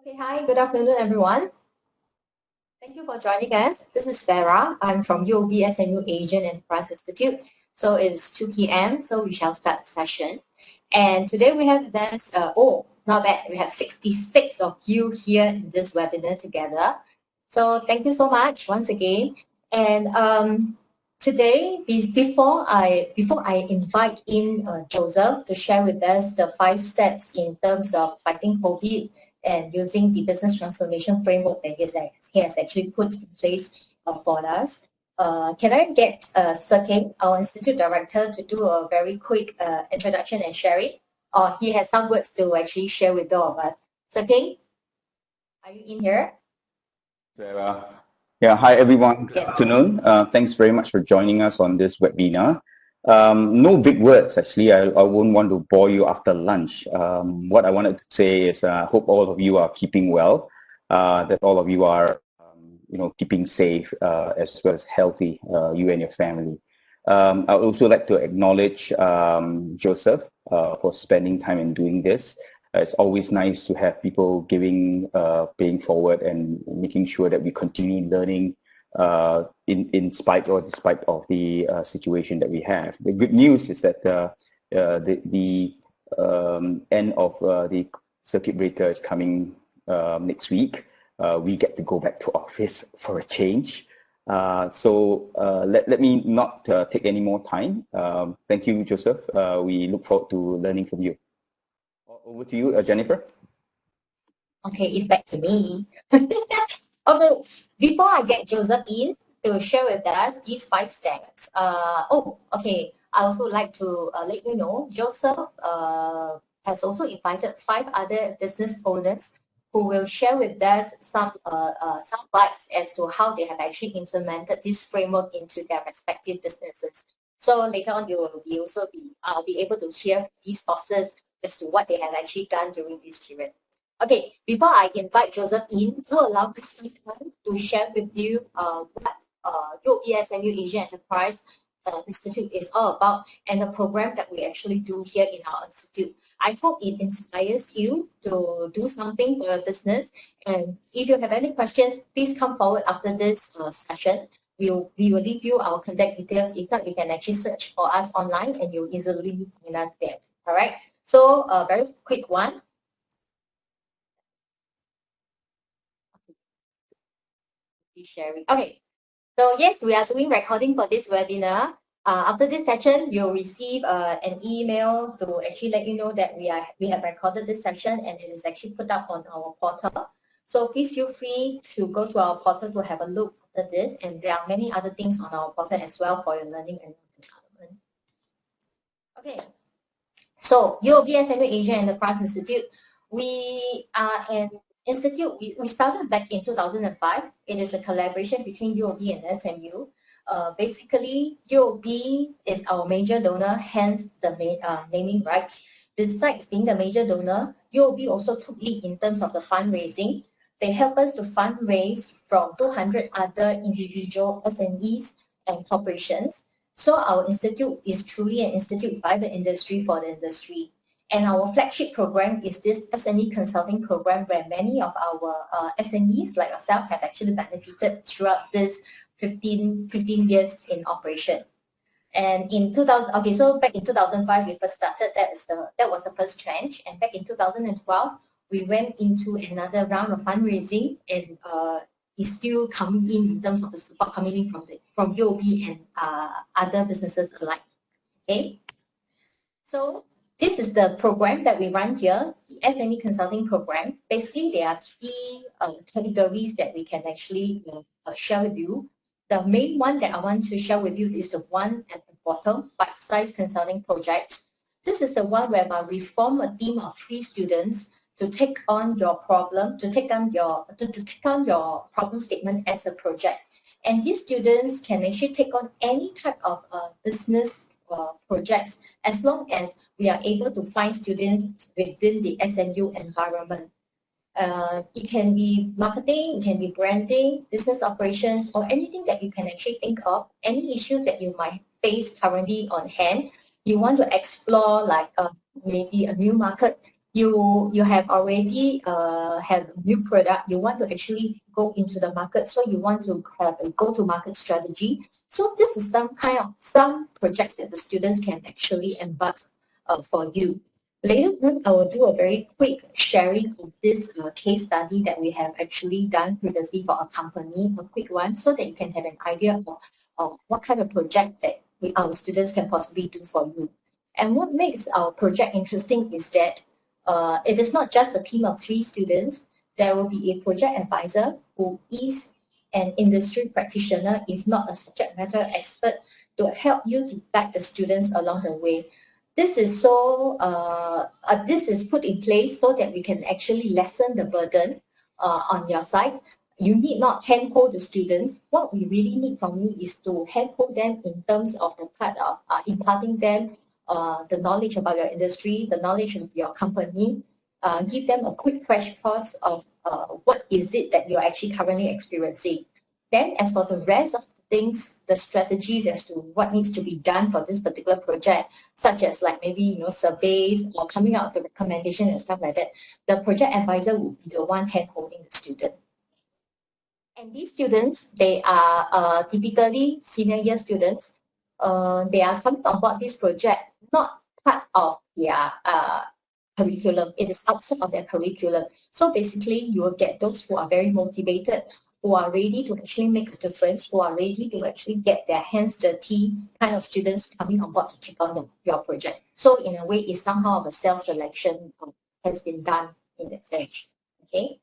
Okay, hi, good afternoon, everyone. Thank you for joining us. This is Farah. I'm from UOB SMU Asian Enterprise Institute. So it's 2 p.m., so we shall start the session. And today we have this, not bad, we have 66 of you here in this webinar together. So thank you so much once again. And today, before I invite in Joseph to share with us the 5 steps in terms of fighting COVID and using the business transformation framework that he has actually put in place for us. Can I get Sir King, our Institute Director, to do a very quick introduction and sharing? Or he has some words to actually share with all of us. Sir King, are you in here? Sarah. Yeah, hi everyone. Good afternoon. Thanks very much for joining us on this webinar. No big words, actually. I wouldn't want to bore you after lunch. What I wanted to say is I hope all of you are keeping well, that all of you are keeping safe as well as healthy, you and your family. I would also like to acknowledge Joseph for spending time in doing this. It's always nice to have people paying forward and making sure that we continue learning in spite or despite of the situation that we have. The good news is that the end of the circuit breaker is coming next week. We get to go back to office for a change. So let me not take any more time. Thank you, Joseph. We look forward to learning from you. Over to you, Jennifer. Okay, it's back to me. Okay, before I get Joseph in to share with us these 5 steps, I also like to let you know, Joseph has also invited 5 other business owners who will share with us some vibes as to how they have actually implemented this framework into their respective businesses. So later on, I'll be able to hear these bosses as to what they have actually done during this period. Okay, before I invite Joseph in, to allow me some time to share with you what UOB SMU Asian Enterprise Institute is all about and the program that we actually do here in our institute. I hope it inspires you to do something for your business. And if you have any questions, please come forward after this session. We will leave you our contact details. If not, you can actually search for us online and you'll easily find us there. All right. So a very quick one. Sharing. Okay. So yes, we are doing recording for this webinar. After this session, you'll receive an email to actually let you know that we have recorded this session and it is actually put up on our portal. So please feel free to go to our portal to have a look at this, and there are many other things on our portal as well for your learning and development. Okay. So UOB SMU Asian Enterprise Institute, we are an institute. We started back in 2005. It is a collaboration between UOB and SMU. Basically, UOB is our major donor, hence the naming rights. Besides being the major donor, UOB also took lead in terms of the fundraising. They help us to fundraise from 200 other individual SMEs and corporations. So our institute is truly an institute by the industry for the industry. And our flagship program is this SME consulting program where many of our SMEs like yourself have actually benefited throughout this 15 years in operation. And in 2000, so back in 2005 we first started. That was the first tranche. And back in 2012 we went into another round of fundraising, and is still coming in terms of the support coming in from UOB and other businesses alike. Okay, so this is the program that we run here, the SME Consulting Program. Basically, there are 3 categories that we can actually share with you. The main one that I want to share with you is the one at the bottom, bite-sized consulting project. This is the one whereby we form a team of 3 students to take on your problem, to take on your problem statement as a project. And these students can actually take on any type of business projects as long as we are able to find students within the SMU environment. It can be marketing, it can be branding, business operations, or anything that you can actually think of, any issues that you might face currently on hand. You want to explore like maybe a new market, you have already have a new product, you want to actually go into the market, so you want to have a go-to-market strategy. So this is some projects that the students can actually embark for you. Later on, I will do a very quick sharing of this case study that we have actually done previously for a company, a quick one, so that you can have an idea of what kind of project that our students can possibly do for you. And what makes our project interesting is that it is not just a team of 3 students. There will be a project advisor who is an industry practitioner, if not a subject matter expert, to help you to guide the students along the way. This is this is put in place so that we can actually lessen the burden on your side. You need not handhold the students. What we really need from you is to handhold them in terms of the part of imparting them the knowledge about your industry, the knowledge of your company, give them a quick crash course of what is it that you're actually currently experiencing. Then as for the rest of the things, the strategies as to what needs to be done for this particular project, such as like maybe surveys or coming out with the recommendation and stuff like that, the project advisor will be the one hand-holding the student. And these students, they are typically senior year students. They are coming on board this project, not part of their curriculum. It is outside of their curriculum. So basically, you will get those who are very motivated, who are ready to actually make a difference, who are ready to actually get their hands dirty kind of students coming on board to take on your project. So in a way, it's somehow of a self-selection has been done in that sense. Okay.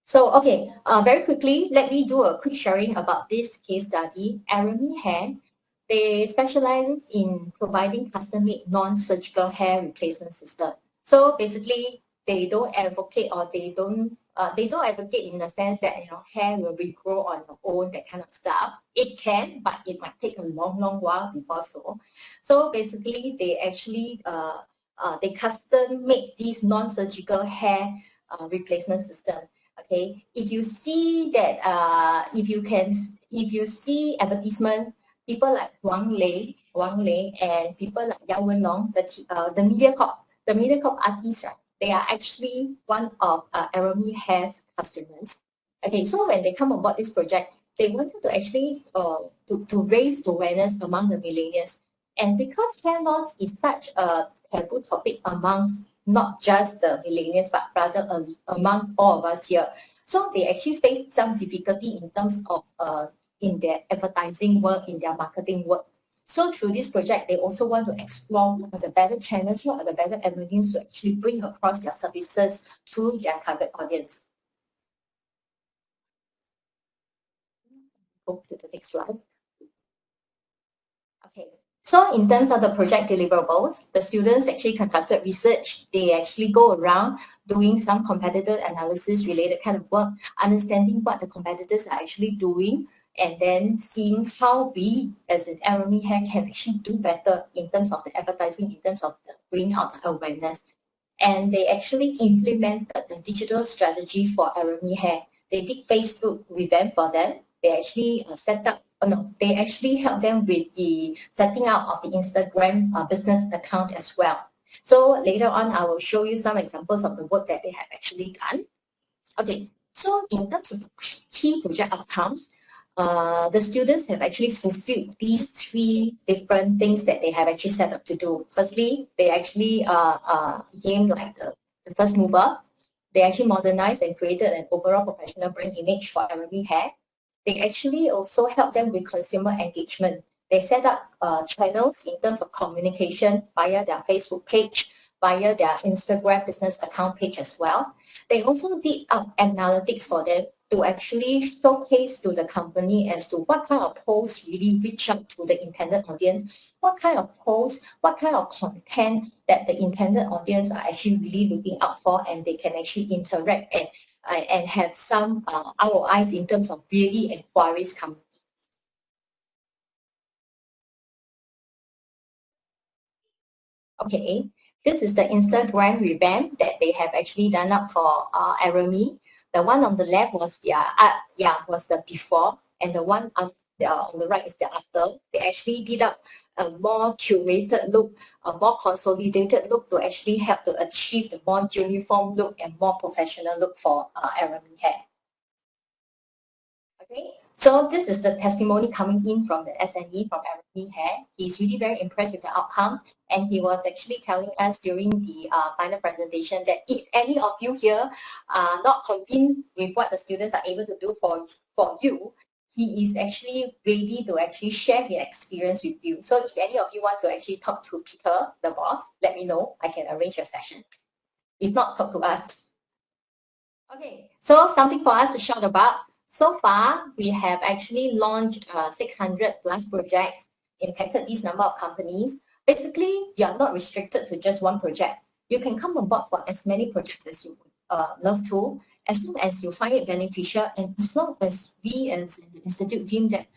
So, okay, very quickly, let me do a quick sharing about this case study. Arami Hair, they specialize in providing custom-made non-surgical hair replacement system. So basically, they don't advocate or they don't advocate in the sense that hair will regrow on your own, that kind of stuff. It can, but it might take a long while before so. So basically, they actually they custom make these non-surgical hair replacement system. Okay, if you see that, if you see advertisement, people like Wang Lei, and people like Yao Wenlong, the MediaCorp artists, right? They are actually one of Arami Hair's customers. Okay, so when they come aboard this project, they wanted to actually to raise awareness among the millennials, and because hair loss is such a taboo topic amongst not just the millennials, but rather amongst all of us here. So they actually face some difficulty in terms of in their advertising work, in their marketing work. So through this project, they also want to explore what are the better channels, what are the better avenues to actually bring across their services to their target audience. Go to the next slide. Okay. So in terms of the project deliverables, the students actually conducted research. They actually go around doing some competitor analysis related kind of work, understanding what the competitors are actually doing, and then seeing how we as an Arami Hair can actually do better in terms of the advertising, in terms of the bringing out the awareness. And they actually implemented the digital strategy for Arami Hair. They did Facebook revamp for them. They actually they actually help them with the setting up of the Instagram business account as well. So later on, I will show you some examples of the work that they have actually done. Okay, so in terms of the key project outcomes, the students have actually fulfilled these 3 different things that they have actually set up to do. Firstly, they actually became like the first mover. They actually modernized and created an overall professional brand image for Arami Hair. They actually also help them with consumer engagement. They set up channels in terms of communication via their Facebook page, via their Instagram business account page as well. They also did analytics for them to actually showcase to the company as to what kind of posts really reach out to the intended audience, what kind of posts, what kind of content that the intended audience are actually really looking out for, and they can actually interact and have some ROIs in terms of really inquiries coming. Okay, this is the Instagram revamp that they have actually done up for Arami. The one on the left was was the before, and the one on the right is the after. They actually did up a more curated look, a more consolidated look to actually help to achieve the more uniform look and more professional look for RME hair. Okay, so this is the testimony coming in from the SME from RME hair. He's really very impressed with the outcomes, and he was actually telling us during the final presentation that if any of you here are not convinced with what the students are able to do for you, he is actually ready to actually share his experience with you. So if any of you want to actually talk to Peter, the boss, let me know. I can arrange a session. If not, talk to us. Okay, so something for us to shout about. So far, we have actually launched 600 plus projects, impacted this number of companies. Basically, you are not restricted to just one project. You can come on board for as many projects as you love to, as long as you find it beneficial, and as long as we as the institute deem that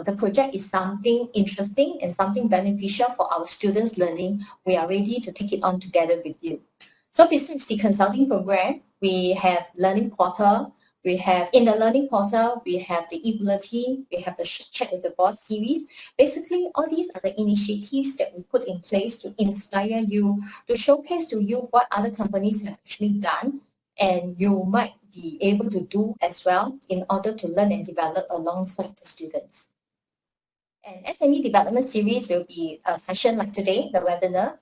the project is something interesting and something beneficial for our students' learning, we are ready to take it on together with you. So besides the consulting program, we have learning portal. We have in the learning portal, we have the e-bulletin, we have the Chat with the Boss series. Basically, all these are the initiatives that we put in place to inspire you, to showcase to you what other companies have actually done, and you might be able to do as well in order to learn and develop alongside the students. And SME development series will be a session like today, the webinar.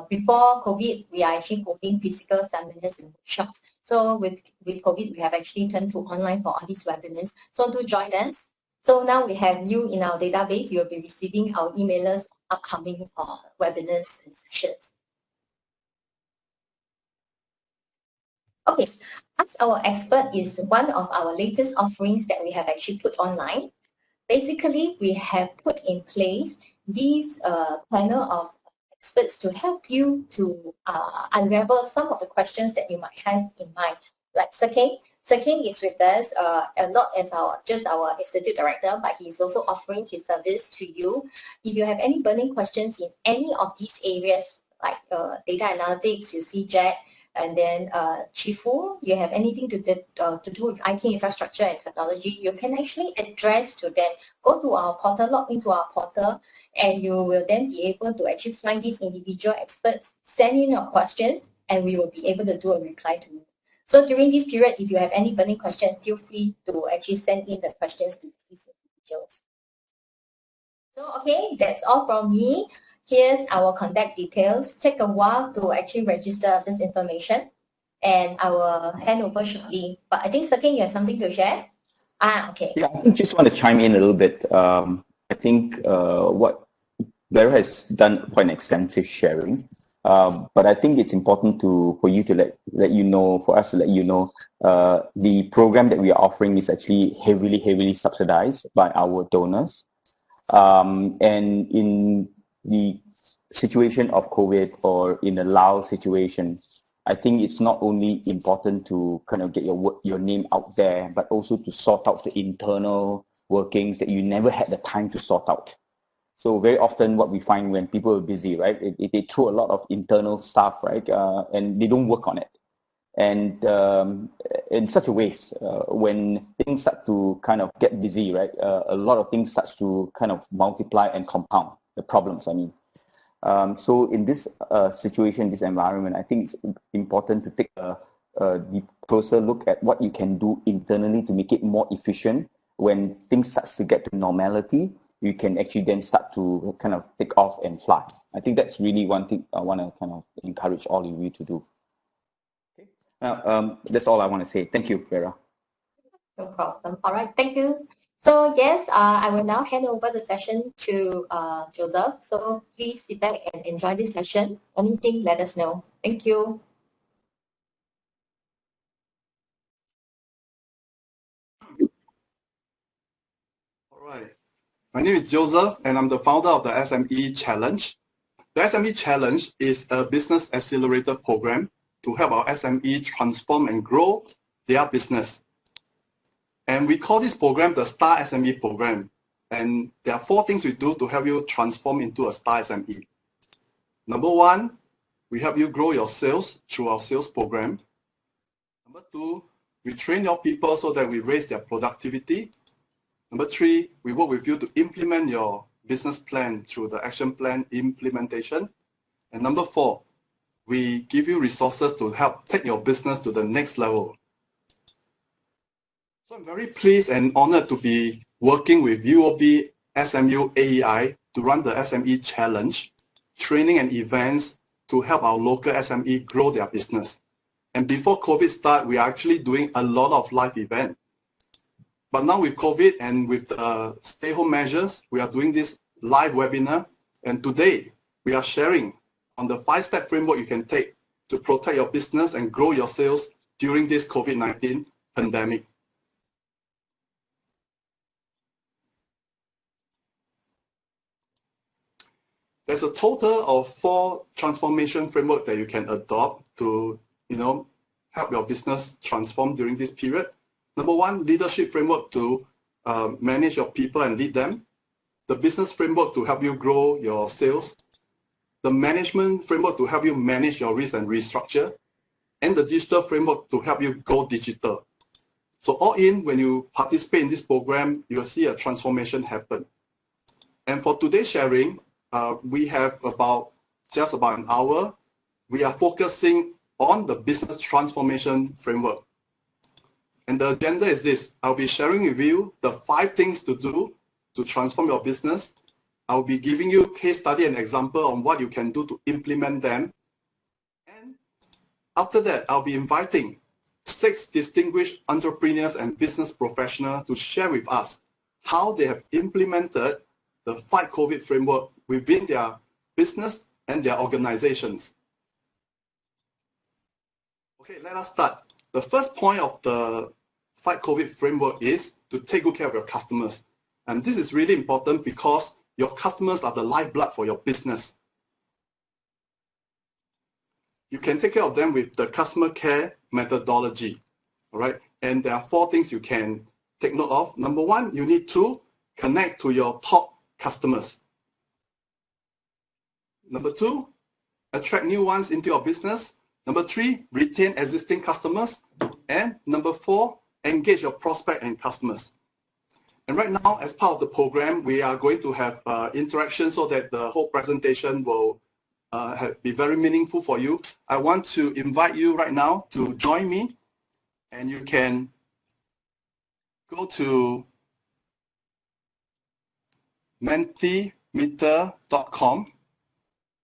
Before COVID, we are actually holding physical seminars and workshops. So with COVID, we have actually turned to online for all these webinars. So do join us. So now we have you in our database. You will be receiving our emailers upcoming webinars and sessions. Okay, Ask Our Expert is one of our latest offerings that we have actually put online. Basically, we have put in place these panel of experts to help you to unravel some of the questions that you might have in mind. Like Sir King is with us not as our institute director, but he's also offering his service to you. If you have any burning questions in any of these areas, like data analytics, you see Jack, and then Chifu, you have anything to do with IT infrastructure and technology, you can actually address to them. Go to our portal, log into our portal, and you will then be able to actually find these individual experts, send in your questions, and we will be able to do a reply to you. So during this period, if you have any burning question, feel free to actually send in the questions to these individuals. So, okay, that's all from me. Here's our contact details. Take a while to actually register this information, and I will hand over shortly. But I think, Sakin, you have something to share? Okay. Yeah, I just want to chime in a little bit. I think what Vera has done quite an extensive sharing, but I think it's important for you to let you know, for us to let you know, the program that we are offering is actually heavily subsidized by our donors. And in the situation of COVID or in the Laos situation, I think it's not only important to kind of get your name out there, but also to sort out the internal workings that you never had the time to sort out. So very often what we find when people are busy, right, they throw a lot of internal stuff, right, and they don't work on it. And in such a way, when things start to kind of get busy, right, a lot of things starts to kind of multiply and compound the problems, I mean. So in this situation, this environment, I think it's important to take a deep, closer look at what you can do internally to make it more efficient. When things start to get to normality, you can actually then start to kind of take off and fly. I think that's really one thing I want to kind of encourage all of you to do. Okay. Now, that's all I want to say. Thank you, Vera. No problem. All right, thank you. So yes, I will now hand over the session to Joseph. So please sit back and enjoy this session. Anything, let us know. Thank you. All right. My name is Joseph, and I'm the founder of the SME Challenge. The SME Challenge is a business accelerator program to help our SME transform and grow their business. And we call this program the Star SME program. And there are 4 things we do to help you transform into a Star SME. Number 1, we help you grow your sales through our sales program. Number 2, we train your people so that we raise their productivity. Number 3, we work with you to implement your business plan through the action plan implementation. And number 4, we give you resources to help take your business to the next level. So I'm very pleased and honored to be working with UOB SMU AEI to run the SME Challenge, training and events to help our local SME grow their business. And before COVID started, we are actually doing a lot of live events. But now with COVID and with the stay-home measures, we are doing this live webinar. And today, we are sharing on the 5-step framework you can take to protect your business and grow your sales during this COVID-19 pandemic. There's a total of 4 transformation framework that you can adopt to, help your business transform during this period. Number 1, leadership framework to manage your people and lead them. The business framework to help you grow your sales. The management framework to help you manage your risk and restructure. And the digital framework to help you go digital. So all in, when you participate in this program, you'll see a transformation happen. And for today's sharing, we have just about an hour. We are focusing on the business transformation framework. And the agenda is this. I'll be sharing with you the 5 things to do to transform your business. I'll be giving you case study and example on what you can do to implement them. And after that, I'll be inviting 6 distinguished entrepreneurs and business professionals to share with us how they have implemented the Fight COVID framework within their business and their organizations. Okay, let us start. The first point of the Fight COVID framework is to take good care of your customers. And this is really important because your customers are the lifeblood for your business. You can take care of them with the customer care methodology, all right? And there are 4 things you can take note of. Number 1, you need to connect to your top customers. Number 2, attract new ones into your business. Number 3, retain existing customers. And number 4, engage your prospect and customers. And right now, as part of the program, we are going to have interaction so that the whole presentation will be very meaningful for you. I want to invite you right now to join me, and you can go to mentimeter.com.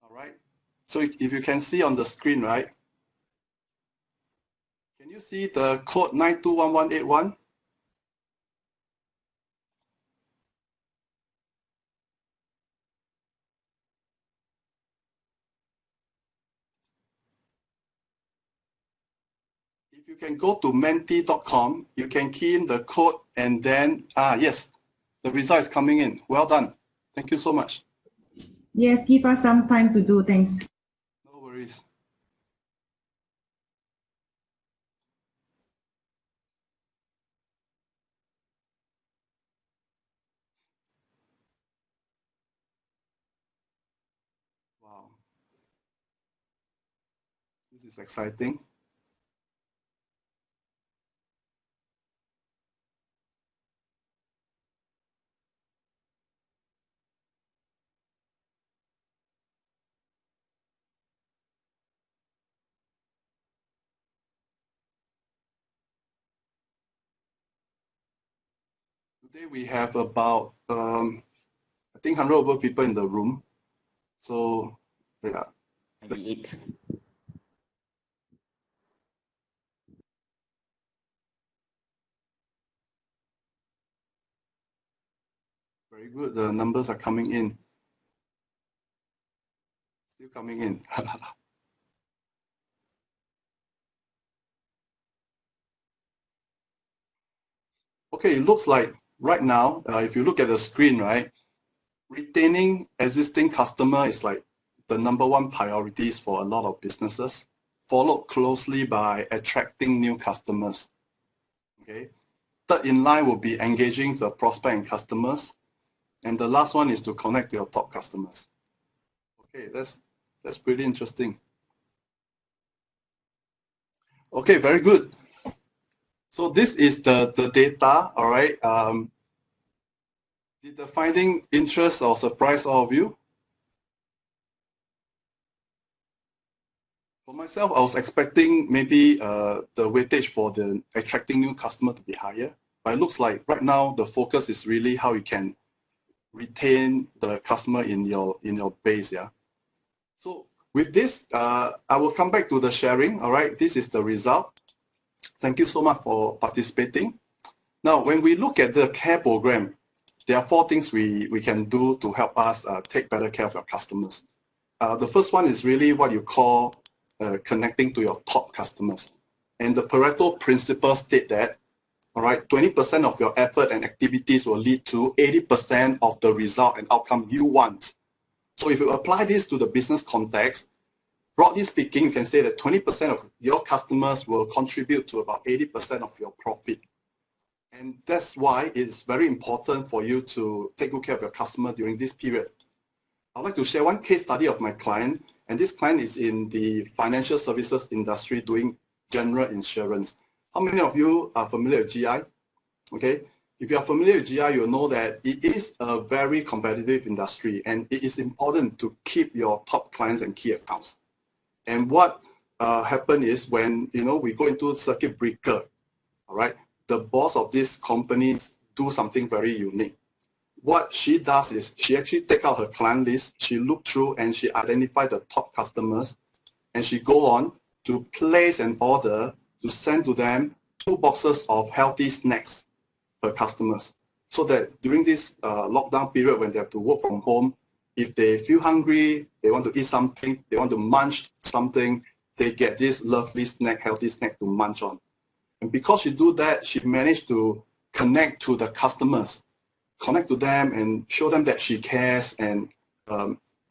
All right. So if you can see on the screen, right? Can you see the code 921181? If you can go to menti.com, you can key in the code and then, yes, the result is coming in. Well done. Thank you so much. Yes, give us some time to do. Thanks. No worries. Wow. This is exciting. Today we have about, I think 100 over people in the room. So, yeah. 98. Very good. The numbers are coming in. Still coming in. Okay, it looks like right now, if you look at the screen, right, retaining existing customer is like the number 1 priorities for a lot of businesses, followed closely by attracting new customers. Okay. Third in line will be engaging the prospect and customers. And the last one is to connect to your top customers. Okay, that's pretty interesting. Okay, very good. So this is the data, all right. Did the finding interest or surprise all of you? For myself, I was expecting maybe the weightage for the attracting new customer to be higher, but it looks like right now the focus is really how you can retain the customer in your base. Yeah. So with this, I will come back to the sharing. All right, this is the result. Thank you so much for participating. Now, when we look at the care program, there are 4 things we can do to help us take better care of your customers. The first one is really what you call connecting to your top customers. And the Pareto principle state that, all right, 20% of your effort and activities will lead to 80% of the result and outcome you want. So if you apply this to the business context, broadly speaking, you can say that 20% of your customers will contribute to about 80% of your profit. And that's why it's very important for you to take good care of your customer during this period. I'd like to share one case study of my client, and this client is in the financial services industry doing general insurance. How many of you are familiar with GI? Okay, if you are familiar with GI, you'll know that it is a very competitive industry, and it is important to keep your top clients and key accounts. And what happened is when we go into circuit breaker, all right, the boss of this company do something very unique. What she does is she actually take out her client list, she look through and she identify the top customers, and she go on to place an order to send to them 2 boxes of healthy snacks per customers, so that during this lockdown period when they have to work from home, if they feel hungry, they want to eat something, they want to munch something, they get this lovely snack, healthy snack to munch on. And because she do that, she managed to connect to the customers, connect to them and show them that she cares and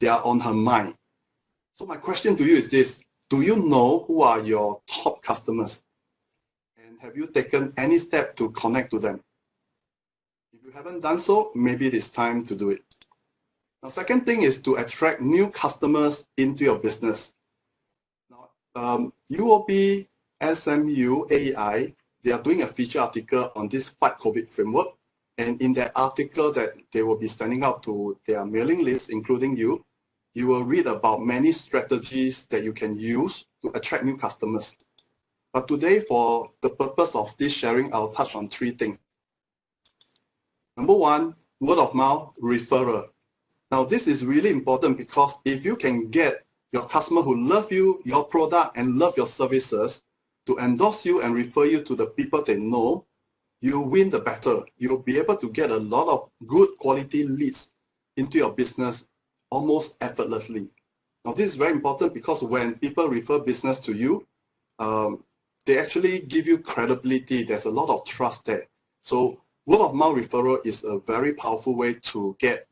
they are on her mind. So my question to you is this: do you know who are your top customers? And have you taken any step to connect to them? If you haven't done so, maybe it is time to do it. Now, second thing is to attract new customers into your business. Now, UOB SMU AEI, they are doing a feature article on this Fight COVID framework. And in that article that they will be sending out to their mailing list, including you, you will read about many strategies that you can use to attract new customers. But today, for the purpose of this sharing, I'll touch on 3 things. Number 1, word of mouth referral. Now, this is really important because if you can get your customer who love you, your product, and love your services to endorse you and refer you to the people they know, you win the battle. You'll be able to get a lot of good quality leads into your business almost effortlessly. Now, this is very important because when people refer business to you, they actually give you credibility. There's a lot of trust there. So word of mouth referral is a very powerful way to get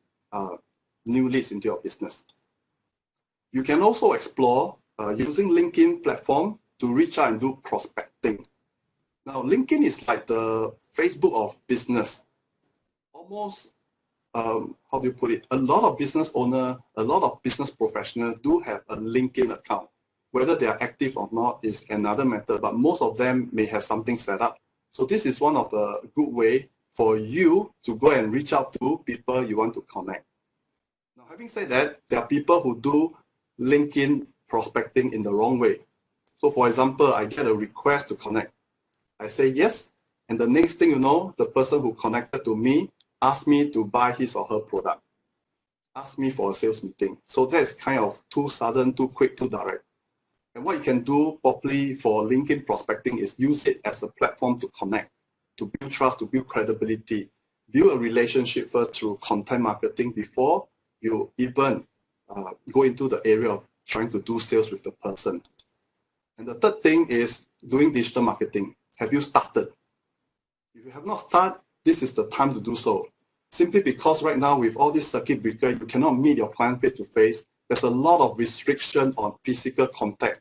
new leads into your business. You can also explore using LinkedIn platform to reach out and do prospecting. Now, LinkedIn is like the Facebook of business. Almost, how do you put it? A lot of business owners, a lot of business professionals do have a LinkedIn account. Whether they are active or not is another matter, but most of them may have something set up. So this is one of the good way for you to go and reach out to people you want to connect. Now, having said that, there are people who do LinkedIn prospecting in the wrong way. So for example, I get a request to connect. I say yes, and the next thing you know, the person who connected to me asked me to buy his or her product, asked me for a sales meeting. So that's kind of too sudden, too quick, too direct. And what you can do properly for LinkedIn prospecting is use it as a platform to connect, to build trust, to build credibility, build a relationship first through content marketing before you even go into the area of trying to do sales with the person. And the third thing is doing digital marketing. Have you started? If you have not started, this is the time to do so. Simply because right now with all this circuit breaker, you cannot meet your client face to face. There's a lot of restriction on physical contact.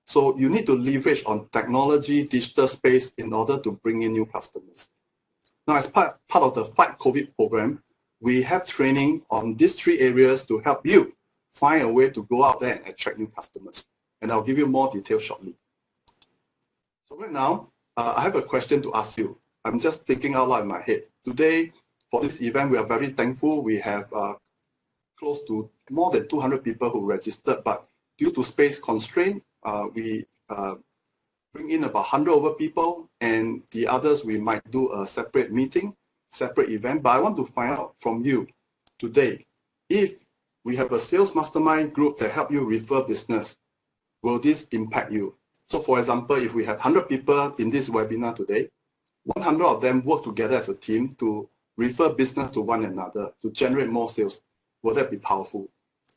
So you need to leverage on technology, digital space in order to bring in new customers. Now, as part of the Fight COVID program, we have training on these 3 areas to help you find a way to go out there and attract new customers. And I'll give you more details shortly. So right now, I have a question to ask you. I'm just thinking out loud in my head. Today, for this event, we are very thankful. We have close to more than 200 people who registered, but due to space constraint, we bring in about 100 over people, and the others we might do a separate meeting, separate event. But I want to find out from you today, if we have a sales mastermind group that help you refer business, will this impact you? So for example, if we have 100 people in this webinar today, 100 of them work together as a team to refer business to one another to generate more sales. Will that be powerful?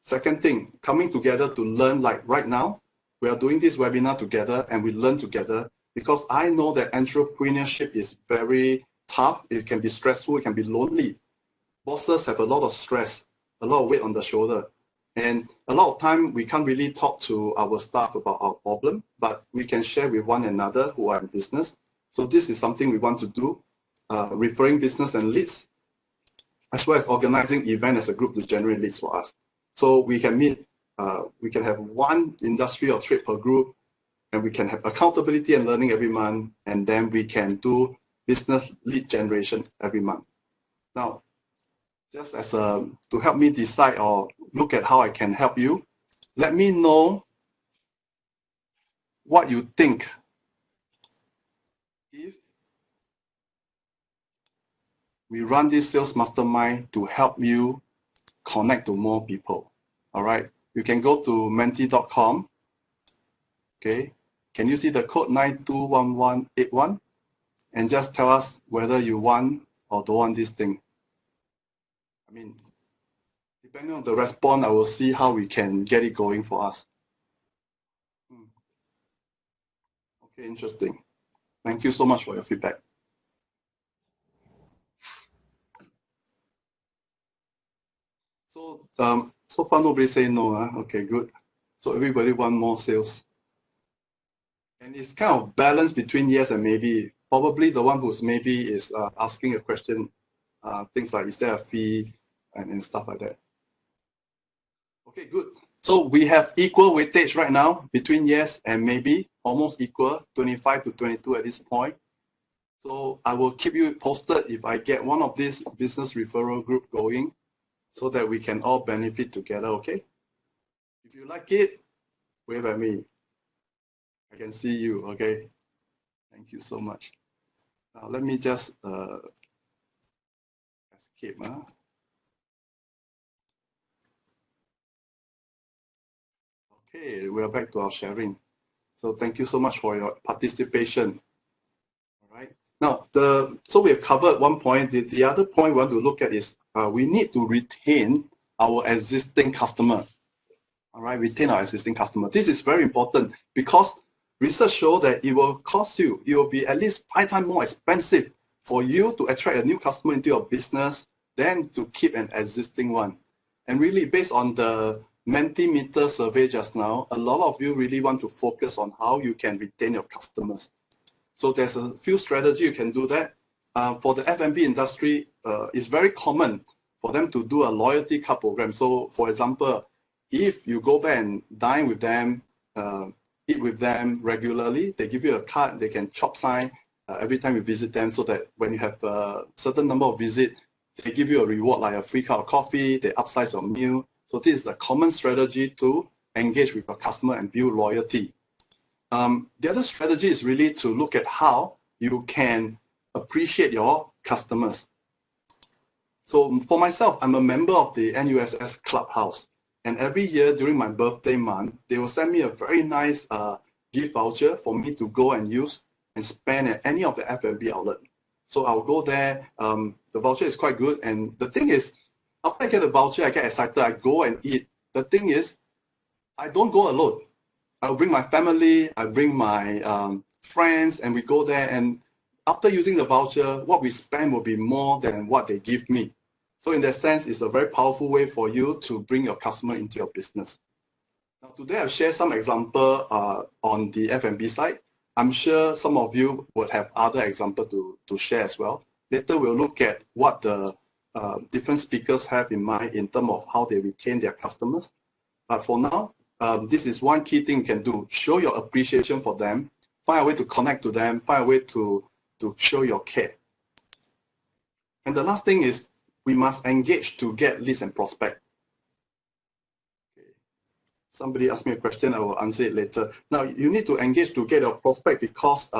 Second thing, coming together to learn, like right now, we are doing this webinar together and we learn together, because I know that entrepreneurship is very tough. It can be stressful, it can be lonely. Bosses have a lot of stress, a lot of weight on the shoulder. And a lot of time we can't really talk to our staff about our problem, but we can share with one another who are in business. So this is something we want to do, referring business and leads, as well as organizing event as a group to generate leads for us. So we can meet, we can have one industry or trade per group, and we can have accountability and learning every month, and then we can do business lead generation every month. Now, just as to help me decide or look at how I can help you, let me know what you think if we run this sales mastermind to help you connect to more people. All right, you can go to menti.com. Okay, can you see the code 921181 and just tell us whether you want or don't want this thing? I mean, depending on the response, I will see how we can get it going for us. Okay, interesting. Thank you so much for your feedback. So, so far nobody say no. Okay, good. So everybody want more sales. And it's kind of balanced between yes and maybe. Probably the one who's maybe is asking a question, things like, is there a fee and stuff like that. Okay, good. So we have equal weightage right now between yes and maybe, almost equal, 25 to 22 at this point. So I will keep you posted if I get one of these business referral group going, so that we can all benefit together, okay? If you like it, wave at me. I can see you, okay? Thank you so much. Now let me just escape. Okay, we are back to our sharing. So thank you so much for your participation. All right. Now, so we have covered one point. The other point we want to look at is we need to retain our existing customer. All right, retain our existing customer. This is very important because research shows that it will cost you, it will be at least 5 times more expensive for you to attract a new customer into your business than to keep an existing one. And really, based on the Mentimeter survey just now, a lot of you really want to focus on how you can retain your customers. So there's a few strategies you can do that. For the F&B industry, it's very common for them to do a loyalty card program. So for example, if you go back and dine with them, eat with them regularly, they give you a card, they can chop sign every time you visit them, so that when you have a certain number of visits, they give you a reward like a free cup of coffee, they upsize your meal. So this is a common strategy to engage with your customer and build loyalty. The other strategy is really to look at how you can appreciate your customers. So for myself, I'm a member of the NUSS Clubhouse. And every year during my birthday month, they will send me a very nice gift voucher for me to go and use and spend at any of the F&B outlet. So I'll go there. The voucher is quite good. And the thing is, after I get the voucher, I get excited. I go and eat. The thing is, I don't go alone. I'll bring my family. I bring my friends, and we go there. And after using the voucher, what we spend will be more than what they give me. So in that sense, it's a very powerful way for you to bring your customer into your business. Now, today I've shared some example on the F&B side. I'm sure some of you would have other examples to share as well. Later, we'll look at what the different speakers have in mind in terms of how they retain their customers. But for now, this is one key thing you can do. Show your appreciation for them. Find a way to connect to them. Find a way to show your care. And the last thing is we must engage to get leads and prospect. Okay. Somebody asked me a question, I will answer it later. Now, you need to engage to get a prospect because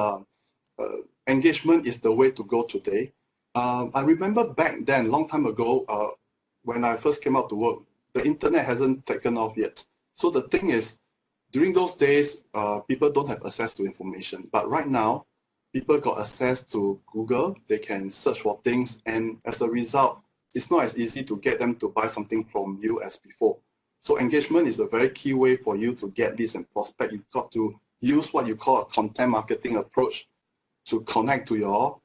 engagement is the way to go today. I remember back then, long time ago, when I first came out to work, the internet hasn't taken off yet. So the thing is, during those days, people don't have access to information. But right now, people got access to Google. They can search for things. And as a result, it's not as easy to get them to buy something from you as before. So engagement is a very key way for you to get leads and prospect. You've got to use what you call a content marketing approach to connect to your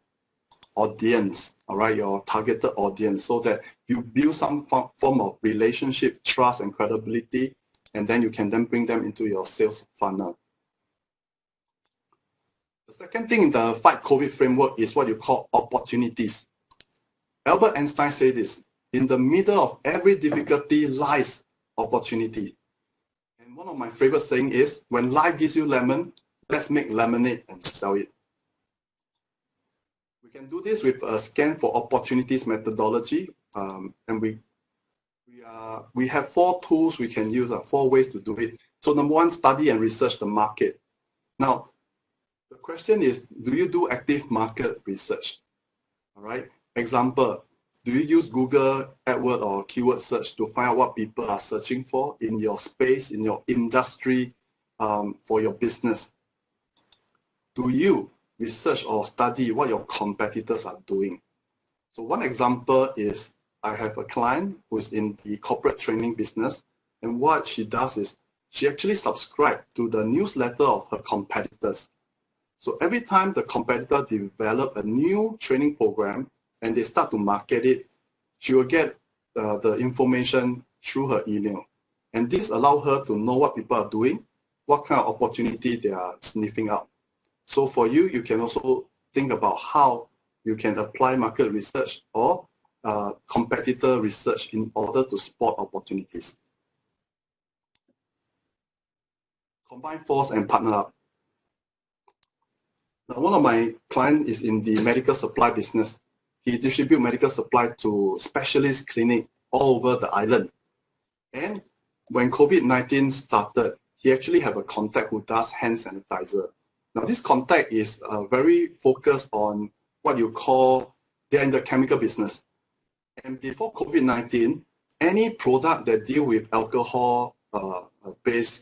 audience, all right, your targeted audience, so that you build some form of relationship, trust, and credibility, and then you can then bring them into your sales funnel. The second thing in the Fight COVID framework is what you call opportunities. Albert Einstein said this: in the middle of every difficulty lies opportunity. And one of my favorite saying is, when life gives you lemon, let's make lemonade and sell it. We can do this with a scan for opportunities methodology, and we have 4 tools we can use, 4 ways to do it. So number 1, study and research the market. Now, the question is, do you do active market research? All right. Example, do you use Google AdWords or keyword search to find out what people are searching for in your space, in your industry, for your business? Do you research or study what your competitors are doing? So one example is, I have a client who's in the corporate training business, and what she does is she actually subscribes to the newsletter of her competitors. So every time the competitor develop a new training program and they start to market it, she will get the information through her email. And this allows her to know what people are doing, what kind of opportunity they are sniffing out. So for you, you can also think about how you can apply market research or competitor research in order to spot opportunities. Combine force and partner up. Now, one of my clients is in the medical supply business. He distributes medical supply to specialist clinics all over the island. And when COVID-19 started, he actually have a contact who does hand sanitizer. Now, this contact is very focused on what you call, they're in the chemical business. And before COVID-19, any product that deal with alcohol-based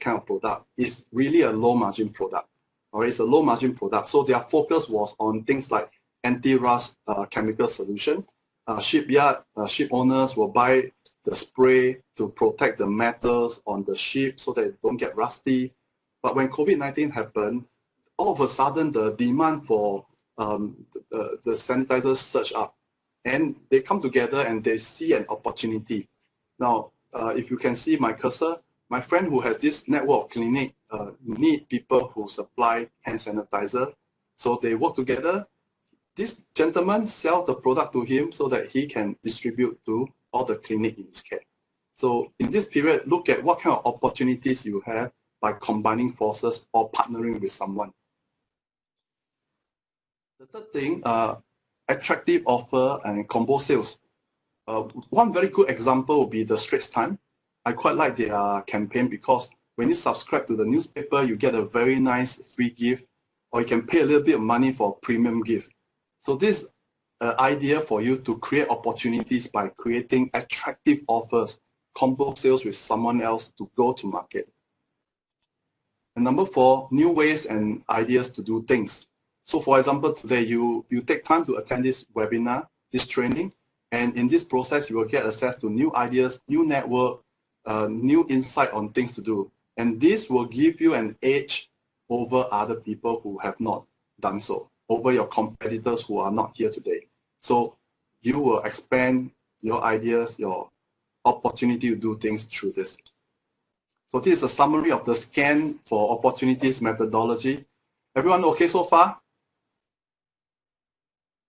kind of product is really a low-margin product. Or it's a low-margin product. So their focus was on things like anti-rust chemical solution. Ship owners will buy the spray to protect the metals on the ship so that it don't get rusty. But when COVID-19 happened, all of a sudden the demand for the sanitizers surged up. And they come together and they see an opportunity. Now, if you can see my cursor, my friend who has this network clinic need people who supply hand sanitizer. So they work together. This gentleman sells the product to him so that he can distribute to all the clinic in his care. So in this period, look at what kind of opportunities you have by combining forces or partnering with someone. The third thing, attractive offer and combo sales. One very good example would be the Straits Times. I quite like their campaign because when you subscribe to the newspaper, you get a very nice free gift, or you can pay a little bit of money for a premium gift. So this idea for you to create opportunities by creating attractive offers, combo sales with someone else to go to market. And number 4, new ways and ideas to do things. So for example, today you take time to attend this webinar, this training, and in this process, you will get access to new ideas, new network, new insight on things to do. And this will give you an edge over other people who have not done so, over your competitors who are not here today. So you will expand your ideas, your opportunity to do things through this. So this is a summary of the scan for opportunities methodology. Everyone okay so far?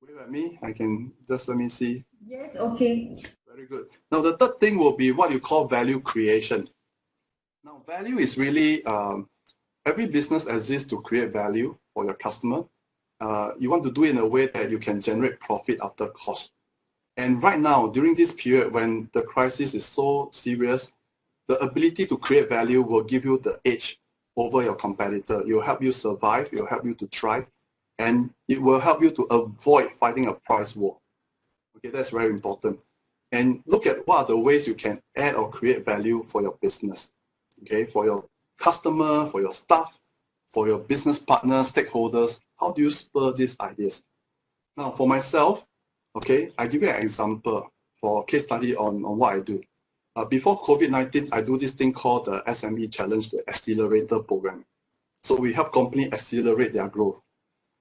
Wave at me. I can just let me see. Yes, okay. Very good. Now the third thing will be what you call value creation. Now value is really, every business exists to create value for your customer. You want to do it in a way that you can generate profit after cost. And right now, during this period when the crisis is so serious, the ability to create value will give you the edge over your competitor. It will help you survive, it will help you to thrive, and it will help you to avoid fighting a price war. Okay, that's very important. And look at what are the ways you can add or create value for your business. Okay, for your customer, for your staff, for your business partners, stakeholders. How do you spur these ideas? Now, for myself, okay, I give you an example for a case study on what I do. Before COVID-19, I do this thing called the SME Challenge, the Accelerator Program. So we help companies accelerate their growth.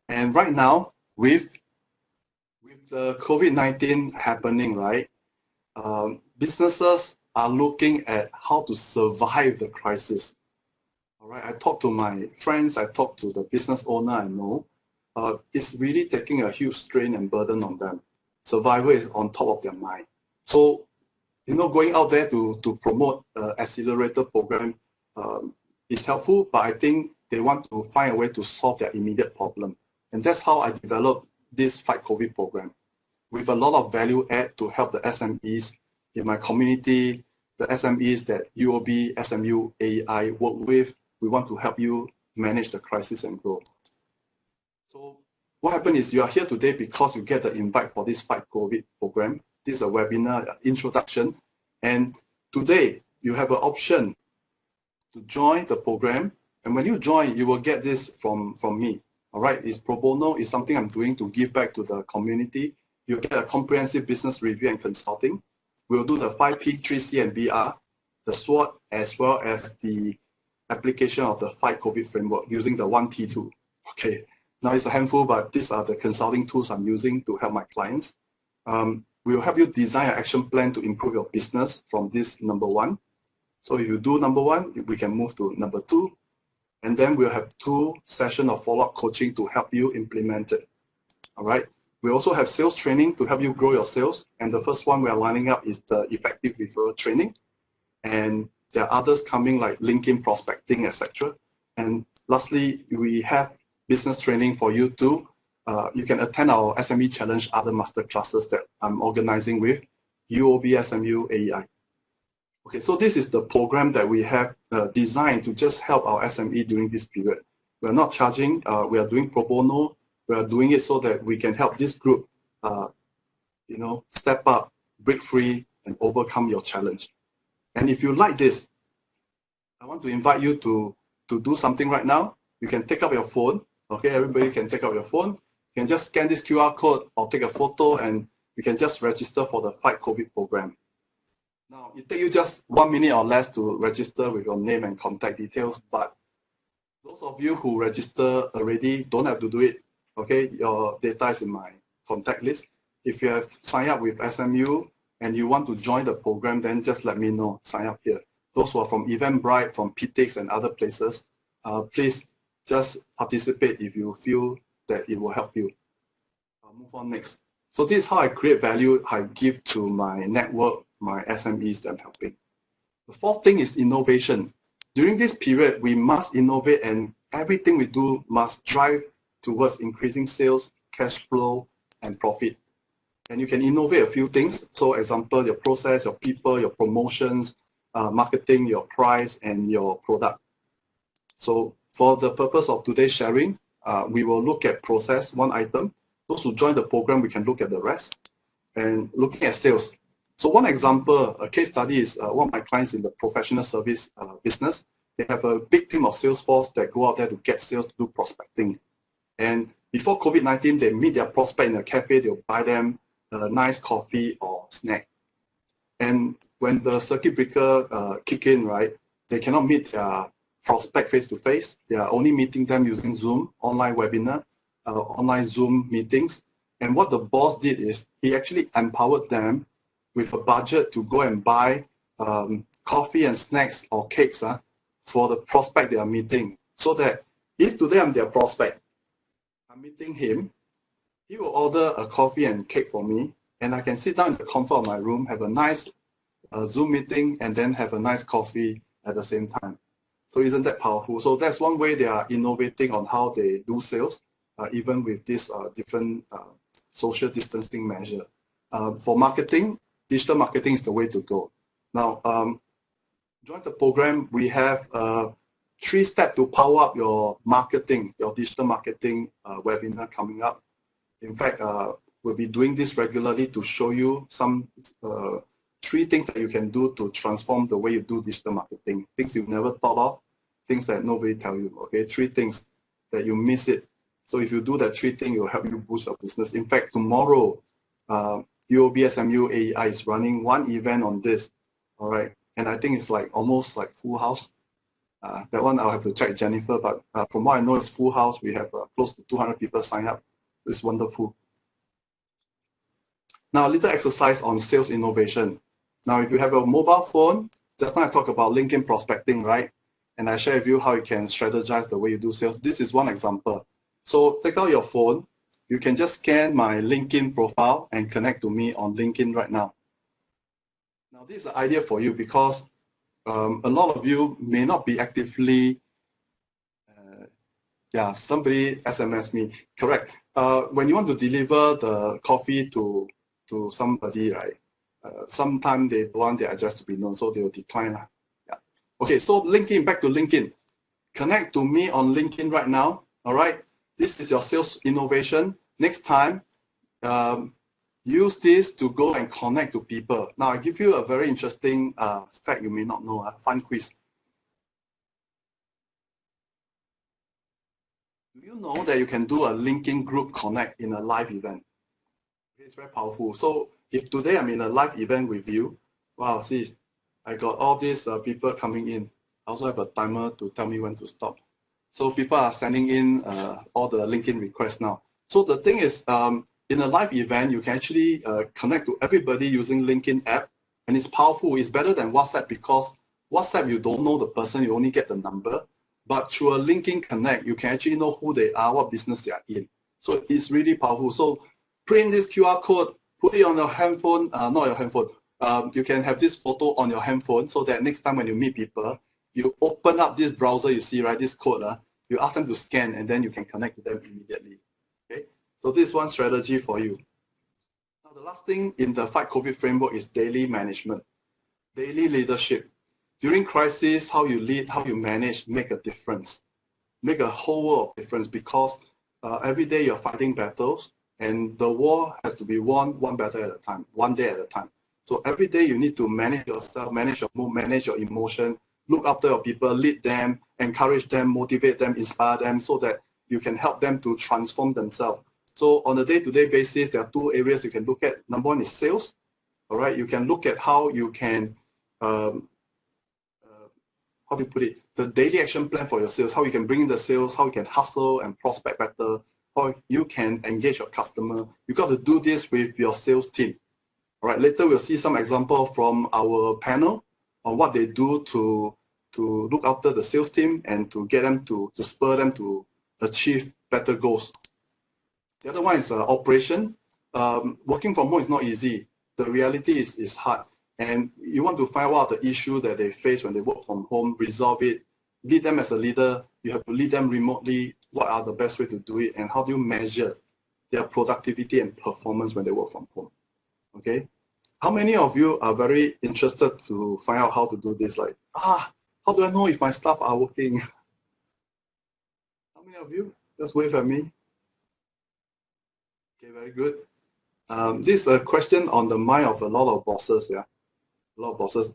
And right now, with the COVID-19 happening, right, businesses are looking at how to survive the crisis. All right, I talk to my friends, I talk to the business owner I know. It's really taking a huge strain and burden on them. Survival is on top of their mind. So, you know, going out there to promote accelerator program is helpful, but I think they want to find a way to solve their immediate problem. And that's how I developed this Fight COVID program, with a lot of value add to help the SMEs in my community, the SMEs that UOB SMU AEI work with. We want to help you manage the crisis and grow. So what happened is you are here today because you get the invite for this Fight COVID program. This is a webinar introduction. And today you have an option to join the program. And when you join, you will get this from me. All right, it's pro bono, it's something I'm doing to give back to the community. You'll get a comprehensive business review and consulting. We'll do the 5P, 3C, and BR, the SWOT, as well as the application of the Fight COVID framework using the 1T2. Okay, now it's a handful, but these are the consulting tools I'm using to help my clients. We'll help you design an action plan to improve your business from this number 1. So if you do number 1, we can move to number 2. And then we'll have 2 sessions of follow-up coaching to help you implement it. All right. We also have sales training to help you grow your sales. And the first one we are lining up is the effective referral training. And there are others coming like LinkedIn prospecting, etc. And lastly, we have business training for you too. You can attend our SME Challenge other master classes that I'm organizing with UOB SMU AEI. Okay, so this is the program that we have designed to just help our SME during this period. We're not charging, we are doing pro bono. We are doing it so that we can help this group, you know, step up, break free, and overcome your challenge. And if you like this, I want to invite you to do something right now. You can take up your phone. Okay, everybody can take up your phone. You can just scan this QR code or take a photo, and you can just register for the Fight COVID program. Now, it takes you just 1 minute or less to register with your name and contact details, but those of you who register already don't have to do it. Okay, your data is in my contact list. If you have signed up with SMU and you want to join the program, then just let me know, sign up here. Those who are from Eventbrite, from PTX and other places, please just participate if you feel that it will help you. I'll move on next. So this is how I create value I give to my network, my SMEs that I'm helping. The 4th thing is innovation. During this period, we must innovate, and everything we do must drive towards increasing sales, cash flow, and profit. And you can innovate a few things. So example, your process, your people, your promotions, marketing, your price, and your product. So for the purpose of today's sharing, we will look at process, 1 item. Those who join the program, we can look at the rest. And looking at sales. So one example, a case study is one of my clients in the professional service business. They have a big team of sales force that go out there to get sales, to do prospecting. And before COVID-19, they meet their prospect in a cafe, they'll buy them a nice coffee or snack. And when the circuit breaker kick in, right, they cannot meet their prospect face-to-face. They are only meeting them using Zoom, online webinar, online Zoom meetings. And what the boss did is he actually empowered them with a budget to go and buy coffee and snacks or cakes for the prospect they are meeting. So that if today I'm their prospect, I'm meeting him, he will order a coffee and cake for me, and I can sit down in the comfort of my room, have a nice Zoom meeting, and then have a nice coffee at the same time. So isn't that powerful? So that's one way they are innovating on how they do sales, even with this different social distancing measure. For marketing, digital marketing is the way to go. Now, join the program. We have 3 steps to power up your marketing, your digital marketing webinar coming up. In fact, we'll be doing this regularly to show you some 3 things that you can do to transform the way you do digital marketing. Things you've never thought of, things that nobody tell you. Okay, 3 things that you miss it. So if you do that 3 things, it will help you boost your business. In fact, tomorrow, UOB SMU AEI is running 1 event on this. All right, and I think it's like almost like full house. That one I'll have to check Jennifer, but from what I know, it's full house. We have close to 200 people sign up. It's wonderful. Now, a little exercise on sales innovation. Now, if you have a mobile phone, just now I talked about LinkedIn prospecting, right? And I share with you how you can strategize the way you do sales. This is one example. So take out your phone. You can just scan my LinkedIn profile and connect to me on LinkedIn right now. Now, this is an idea for you because a lot of you may not be actively, somebody SMS me, correct. When you want to deliver the coffee to somebody, right, sometimes they want their address to be known, so they will decline. Yeah. Okay, so LinkedIn, back to LinkedIn. Connect to me on LinkedIn right now, all right? This is your sales innovation. Next time, use this to go and connect to people. Now, I give you a very interesting fact you may not know, a fun quiz. Do you know that you can do a LinkedIn group connect in a live event? It's very powerful. So if today I'm in a live event with you, wow, see, I got all these people coming in. I also have a timer to tell me when to stop. So people are sending in all the LinkedIn requests now. So the thing is, in a live event, you can actually connect to everybody using LinkedIn app, and it's powerful. It's better than WhatsApp because WhatsApp, you don't know the person, you only get the number. But through a LinkedIn Connect, you can actually know who they are, what business they are in. So it's really powerful. So print this QR code, put it on your handphone, not your handphone. You can have this photo on your handphone so that next time when you meet people, you open up this browser, you see, right, this code, you ask them to scan, and then you can connect to them immediately. Okay, so this is one strategy for you. Now, the last thing in the Fight COVID framework is daily management, daily leadership. During crisis, how you lead, how you manage, make a difference, make a whole world of difference because every day you're fighting battles, and the war has to be won one battle at a time, one day at a time. So every day you need to manage yourself, manage your mood, manage your emotion, look after your people, lead them, encourage them, motivate them, inspire them so that you can help them to transform themselves. So on a day-to-day basis, there are 2 areas you can look at. Number 1 is sales. All right, you can look at how you can, how do you put it, the daily action plan for your sales, how you can bring in the sales, how you can hustle and prospect better, how you can engage your customer. You got to do this with your sales team. All right, later we'll see some example from our panel on what they do to look after the sales team and to get them to spur them to achieve better goals. The other one is operation. Working from home is not easy. The reality is hard. And you want to find out the issue that they face when they work from home, resolve it, lead them as a leader. You have to lead them remotely. What are the best way to do it? And how do you measure their productivity and performance when they work from home? Okay. How many of you are very interested to find out how to do this? Like, how do I know if my staff are working? How many of you? Just wave at me. Okay, very good. This is a question on the mind of a lot of bosses, yeah. A lot of bosses.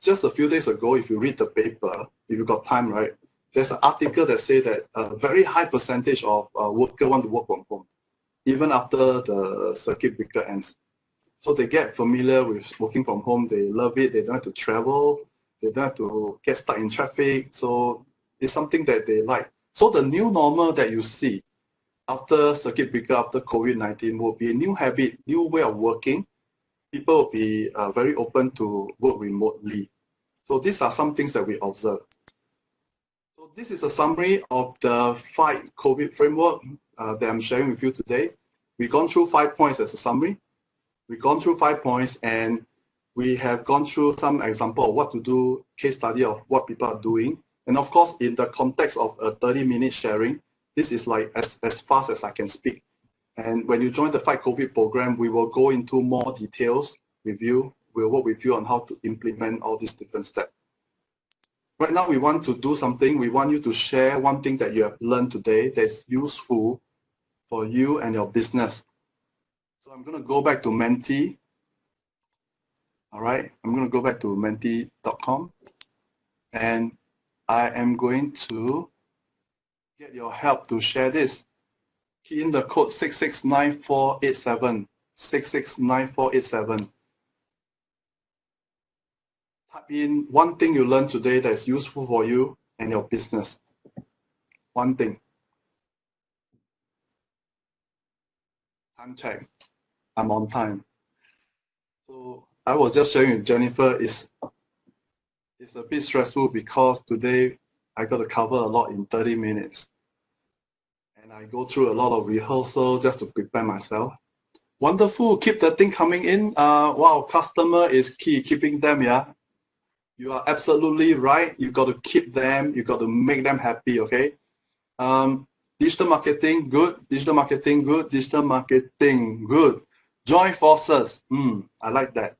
Just a few days ago, if you read the paper, if you got time, right, there's an article that says that a very high percentage of workers want to work from home, even after the circuit breaker ends. So they get familiar with working from home. They love it. They don't have to travel. They don't have to get stuck in traffic. So it's something that they like. So the new normal that you see after circuit breaker, after COVID-19 will be a new habit, new way of working. People will be very open to work remotely. So these are some things that we observe. So this is a summary of the Fight COVID framework that I'm sharing with you today. We've gone through 5 points as a summary. We've gone through 5 points and we have gone through some example of what to do, case study of what people are doing. And of course, in the context of a 30-minute sharing, this is like as fast as I can speak. And when you join the Fight COVID program, we will go into more details with you. We'll work with you on how to implement all these different steps. Right now, we want to do something. We want you to share one thing that you have learned today that's useful for you and your business. So I'm going to go back to Menti. All right, I'm going to go back to menti.com, and I am going to get your help to share this. Key in the code 669487, 669487. Type in one thing you learned today that is useful for you and your business. One thing. Time check. I'm on time. So I was just sharing with Jennifer, it's a bit stressful because today I got to cover a lot in 30 minutes. And I go through a lot of rehearsal just to prepare myself. Wonderful, keep the thing coming in. Wow, customer is key, keeping them, yeah. You are absolutely right. You got to keep them, you got to make them happy, okay? Digital marketing, good. Digital marketing, good. Digital marketing, good. Join forces, I like that.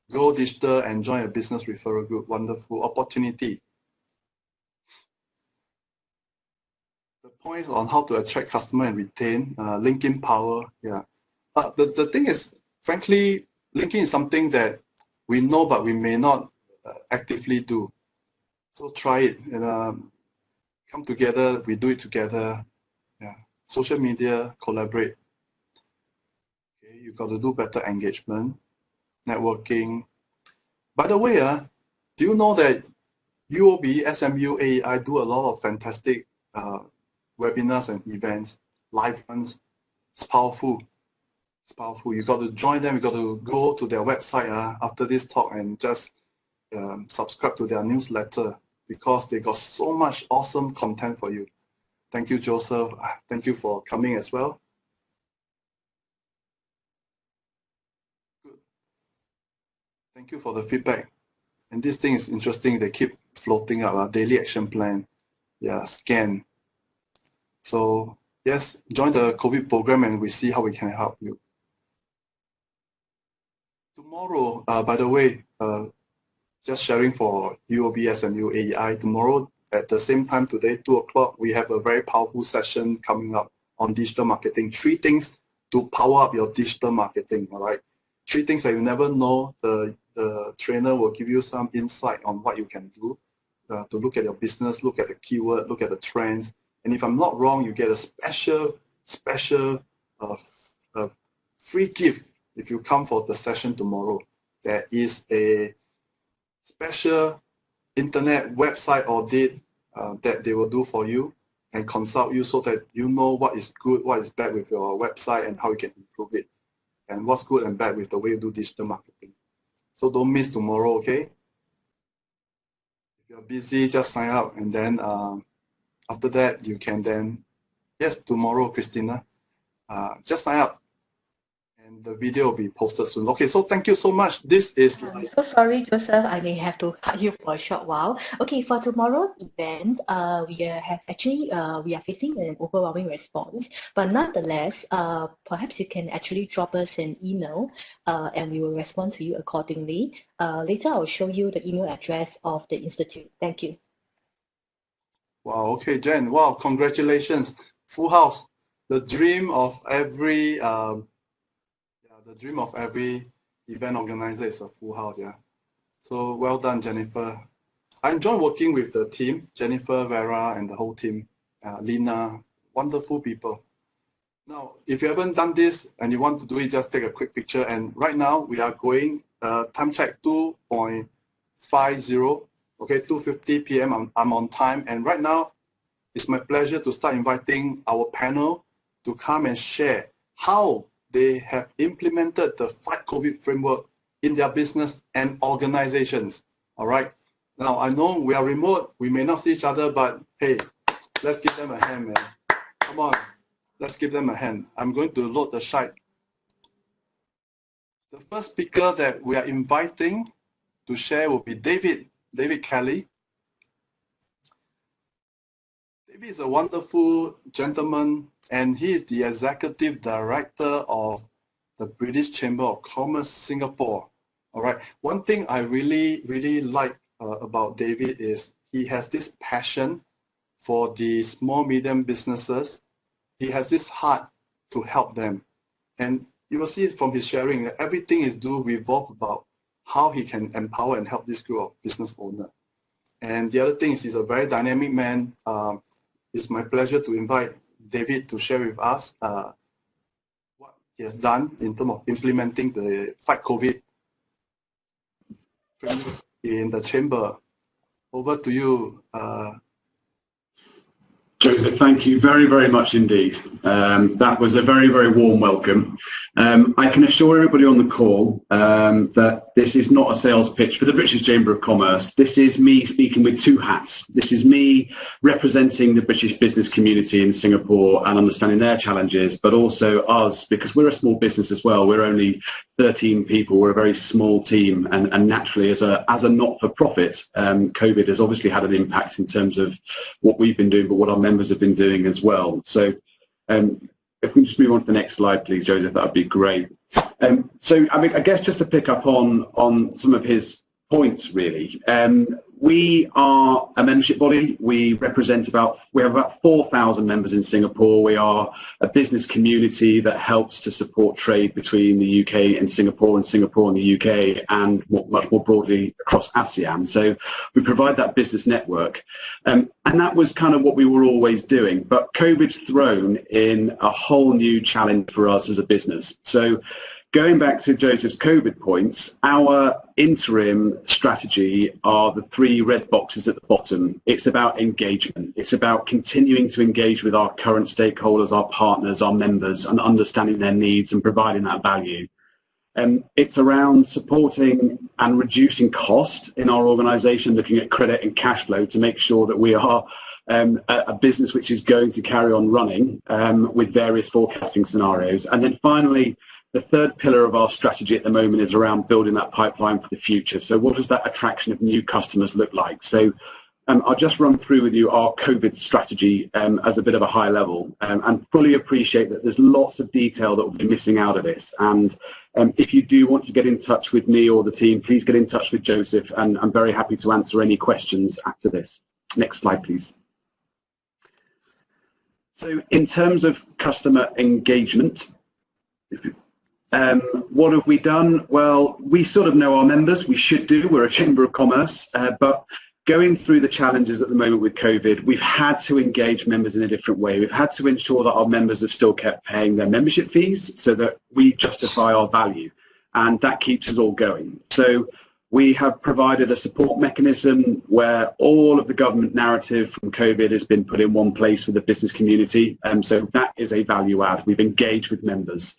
Go digital and join a business referral group, wonderful opportunity. The points on how to attract customer and retain, linking power, yeah. The thing is, frankly, linking is something that we know, but we may not actively do. So try it and come together, we do it together. Yeah. Social media, collaborate. Okay, you got to do better engagement, networking. By the way, do you know that UOB SMU AEI do a lot of fantastic webinars and events, live ones? It's powerful. It's powerful. You got to join them. You got to go to their website after this talk and just subscribe to their newsletter because they got so much awesome content for you. Thank you, Joseph. Thank you for coming as well. Good. Thank you for the feedback. And this thing is interesting. They keep floating up. Daily action plan. Yeah, scan. So yes, join the COVID program and we see how we can help you. Tomorrow, by the way, just sharing for UOB SMU AEI, tomorrow at the same time today, 2 o'clock, we have a very powerful session coming up on digital marketing. 3 things to power up your digital marketing, all right? 3 things that you never know. The trainer will give you some insight on what you can do to look at your business, look at the keyword, look at the trends. And if I'm not wrong, you get a special free gift if you come for the session tomorrow. There is a special internet website audit that they will do for you and consult you so that you know what is good, what is bad with your website and how you can improve it, and what's good and bad with the way you do digital marketing. So don't miss tomorrow, okay? If you're busy, just sign up, and then after that, you can then, yes, tomorrow, Christina, just sign up. And the video will be posted soon. Okay, so thank you so much. This is I'm so sorry, Joseph. I may have to cut you for a short while. Okay, for tomorrow's event, we are facing an overwhelming response, but nonetheless, perhaps you can actually drop us an email, and we will respond to you accordingly. Later, I'll show you the email address of the institute. Thank you. Wow. Okay, Jen. Wow, congratulations, full house. The dream of every event organizer is a full house, yeah. So well done, Jennifer. I enjoy working with the team, Jennifer, Vera, and the whole team, Lina, wonderful people. Now, if you haven't done this and you want to do it, just take a quick picture. And right now we are going, time check 2.50, okay, 2:50 p.m. I'm on time. And right now, it's my pleasure to start inviting our panel to come and share how they have implemented the Fight COVID framework in their business and organizations. All right. Now, I know we are remote. We may not see each other, but hey, let's give them a hand, man. Come on. Let's give them a hand. I'm going to load the slide. The first speaker that we are inviting to share will be David Kelly. David is a wonderful gentleman, and he is the Executive Director of the British Chamber of Commerce Singapore. All right. One thing I really like about David is he has this passion for the small, medium businesses. He has this heart to help them. And you will see from his sharing that everything is revolve about how he can empower and help this group of business owners. And the other thing is he's a very dynamic man. It's my pleasure to invite David to share with us what he has done in terms of implementing the Fight COVID framework in the chamber. Over to you. Joseph, thank you very much indeed. That was a very warm welcome. I can assure everybody on the call that this is not a sales pitch for the British Chamber of Commerce. This is me speaking with two hats. This is me representing the British business community in Singapore and understanding their challenges, but also us, because we're a small business as well. We're only 13 people. We're a very small team, and naturally, as a not-for-profit, COVID has obviously had an impact in terms of what we've been doing, but what our members have been doing as well. So if we just move on to the next slide, please, Joseph, that would be great. So I mean, I guess just to pick up on some of his points, really. We are a membership body. We have about 4,000 members in Singapore. We are a business community that helps to support trade between the UK and Singapore and the UK, and much more broadly across ASEAN. So we provide that business network. And that was kind of what we were always doing. But COVID's thrown in a whole new challenge for us as a business. So going back to Joseph's COVID points, our interim strategy are the three red boxes at the bottom. It's about engagement. It's about continuing to engage with our current stakeholders, our partners, our members, and understanding their needs and providing that value. It's around supporting and reducing cost in our organisation, looking at credit and cash flow to make sure that we are a business which is going to carry on running with various forecasting scenarios. And then finally, the third pillar of our strategy at the moment is around building that pipeline for the future. So what does that attraction of new customers look like? So I'll just run through with you our COVID strategy as a bit of a high level, and fully appreciate that there's lots of detail that will be missing out of this. And if you do want to get in touch with me or the team, please get in touch with Joseph, and I'm very happy to answer any questions after this. Next slide, please. So in terms of customer engagement, what have we done? Well, we sort of know our members. We should do. We're a Chamber of Commerce, but going through the challenges at the moment with COVID, we've had to engage members in a different way. We've had to ensure that our members have still kept paying their membership fees so that we justify our value, and that keeps us all going. So we have provided a support mechanism where all of the government narrative from COVID has been put in one place for the business community, so that is a value add. We've engaged with members.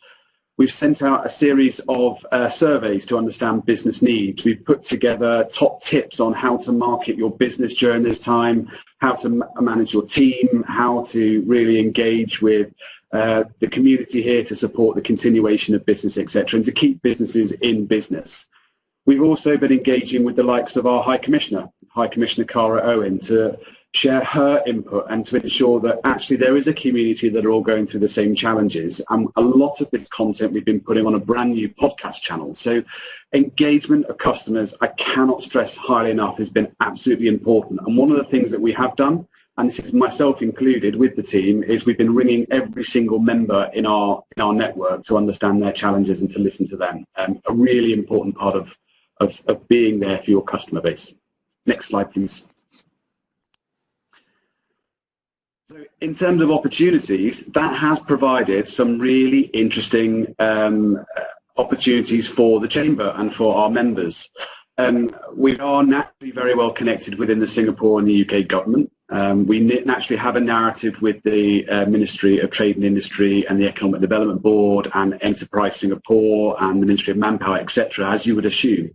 We've sent out a series of surveys to understand business needs. We've put together top tips on how to market your business during this time, how to manage your team, how to really engage with the community here to support the continuation of business, etc., and to keep businesses in business. We've also been engaging with the likes of our High Commissioner Cara Owen, to share her input and to ensure that actually there is a community that are all going through the same challenges. And a lot of this content we've been putting on a brand new podcast channel. So engagement of customers, I cannot stress highly enough, has been absolutely important. And one of the things that we have done, and this is myself included with the team, is we've been ringing every single member in our network to understand their challenges and to listen to them. A really important part of being there for your customer base. Next slide, please. So in terms of opportunities, that has provided some really interesting opportunities for the Chamber and for our members. We are naturally very well connected within the Singapore and the UK government. We naturally have a narrative with the Ministry of Trade and Industry and the Economic Development Board and Enterprise Singapore and the Ministry of Manpower, etc., as you would assume.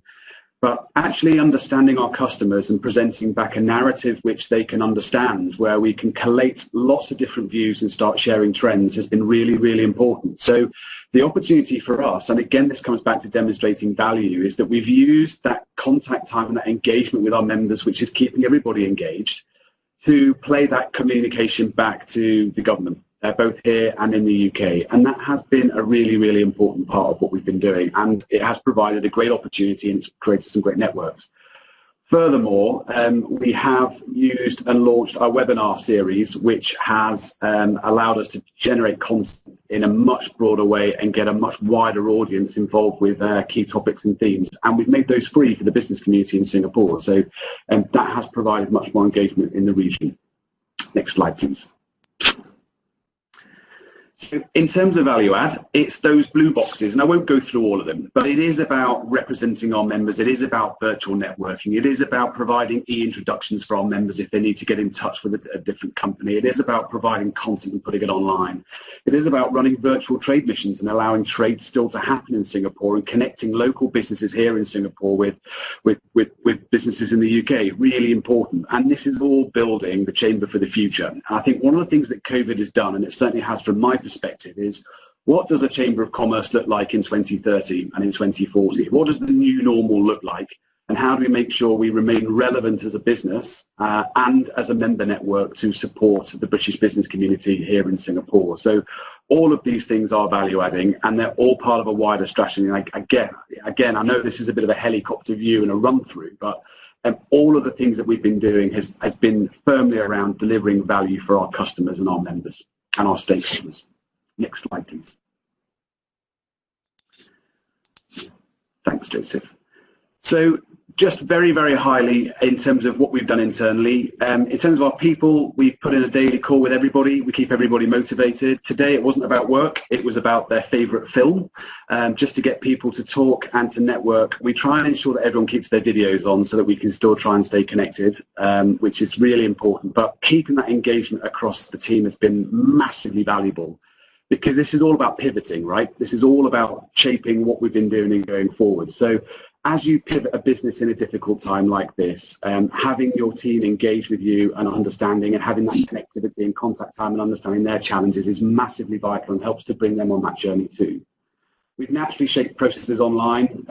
But actually understanding our customers and presenting back a narrative which they can understand, where we can collate lots of different views and start sharing trends, has been really, really important. So the opportunity for us, and again this comes back to demonstrating value, is that we've used that contact time and that engagement with our members, which is keeping everybody engaged, to play that communication back to the government, both here and in the UK. And that has been a really, really important part of what we've been doing. And it has provided a great opportunity and it's created some great networks. Furthermore, we have used and launched our webinar series, which has allowed us to generate content in a much broader way and get a much wider audience involved with key topics and themes. And we've made those free for the business community in Singapore. So that has provided much more engagement in the region. Next slide, please. So in terms of value add, it's those blue boxes, and I won't go through all of them, but it is about representing our members. It is about virtual networking. It is about providing e-introductions for our members if they need to get in touch with a different company. It is about providing content and putting it online. It is about running virtual trade missions and allowing trade still to happen in Singapore and connecting local businesses here in Singapore with businesses in the UK. Really important. And this is all building the chamber for the future. And I think one of the things that COVID has done, and it certainly has from my perspective, is what does a Chamber of Commerce look like in 2030 and in 2040? What does the new normal look like? And how do we make sure we remain relevant as a business and as a member network to support the British business community here in Singapore? So all of these things are value adding and they're all part of a wider strategy. And again, I know this is a bit of a helicopter view and a run through, but all of the things that we've been doing has been firmly around delivering value for our customers and our members and our stakeholders. Next slide, please. Thanks, Joseph. So just very, very highly in terms of what we've done internally. In terms of our people, we put in a daily call with everybody. We keep everybody motivated. Today, it wasn't about work. It was about their favourite film, just to get people to talk and to network. We try and ensure that everyone keeps their videos on so that we can still try and stay connected, which is really important. But keeping that engagement across the team has been massively valuable, because this is all about pivoting, right? This is all about shaping what we've been doing and going forward. So as you pivot a business in a difficult time like this, having your team engage with you and understanding and having that connectivity and contact time and understanding their challenges is massively vital and helps to bring them on that journey too. We've naturally shaped processes online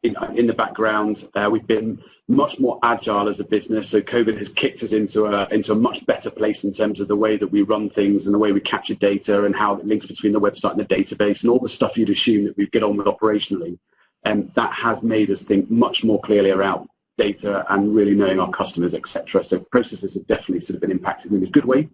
in the background. We've been much more agile as a business, so COVID has kicked us into a much better place in terms of the way that we run things and the way we capture data and how it links between the website and the database and all the stuff you'd assume that we'd get on with operationally. And that has made us think much more clearly around data and really knowing our customers, etc. So processes have definitely sort of been impacted in a good way.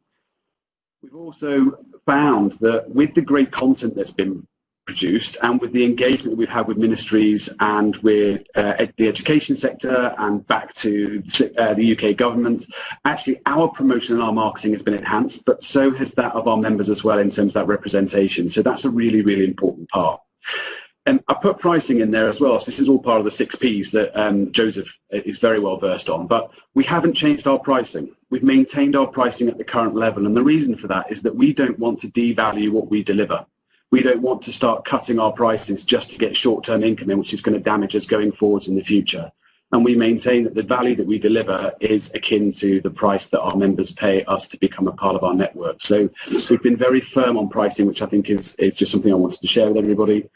We've also found that with the great content that's been produced and with the engagement that we've had with ministries and with the education sector and back to the UK government, actually our promotion and our marketing has been enhanced, but so has that of our members as well in terms of that representation. So that's a really, really important part. And I put pricing in there as well. So this is all part of the 6 Ps that Joseph is very well versed on. But we haven't changed our pricing. We've maintained our pricing at the current level. And the reason for that is that we don't want to devalue what we deliver. We don't want to start cutting our prices just to get short-term income in, which is going to damage us going forwards in the future. And we maintain that the value that we deliver is akin to the price that our members pay us to become a part of our network. So we've been very firm on pricing, which I think is just something I wanted to share with everybody.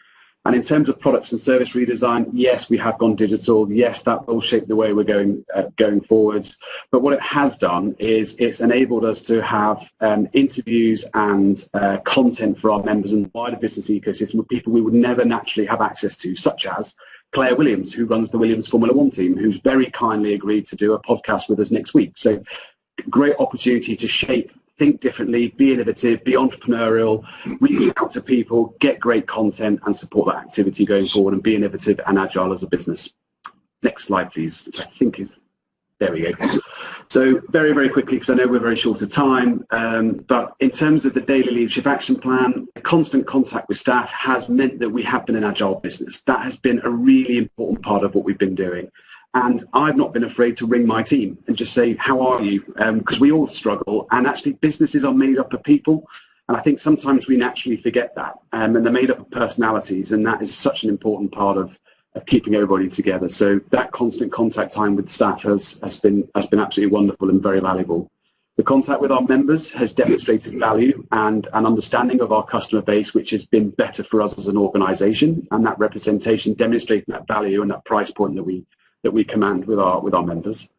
And in terms of products and service redesign, yes, we have gone digital. Yes, that will shape the way we're going forwards. But what it has done is it's enabled us to have interviews and content for our members and wider business ecosystem with people we would never naturally have access to, such as Claire Williams, who runs the Williams Formula One team, who's very kindly agreed to do a podcast with us next week. So great opportunity to shape, think differently, be innovative, be entrepreneurial, reach out to people, get great content and support that activity going forward and be innovative and agile as a business. Next slide, please, which I think is, there we go. So very, very quickly, because I know we're very short of time, but in terms of the daily leadership action plan, constant contact with staff has meant that we have been an agile business. That has been a really important part of what we've been doing. And I've not been afraid to ring my team and just say, how are you? Because we all struggle. And actually, businesses are made up of people. And I think sometimes we naturally forget that. And they're made up of personalities. And that is such an important part of keeping everybody together. So that constant contact time with staff has been absolutely wonderful and very valuable. The contact with our members has demonstrated value and an understanding of our customer base, which has been better for us as an organisation. And that representation demonstrating that value and that price point that we command with our members.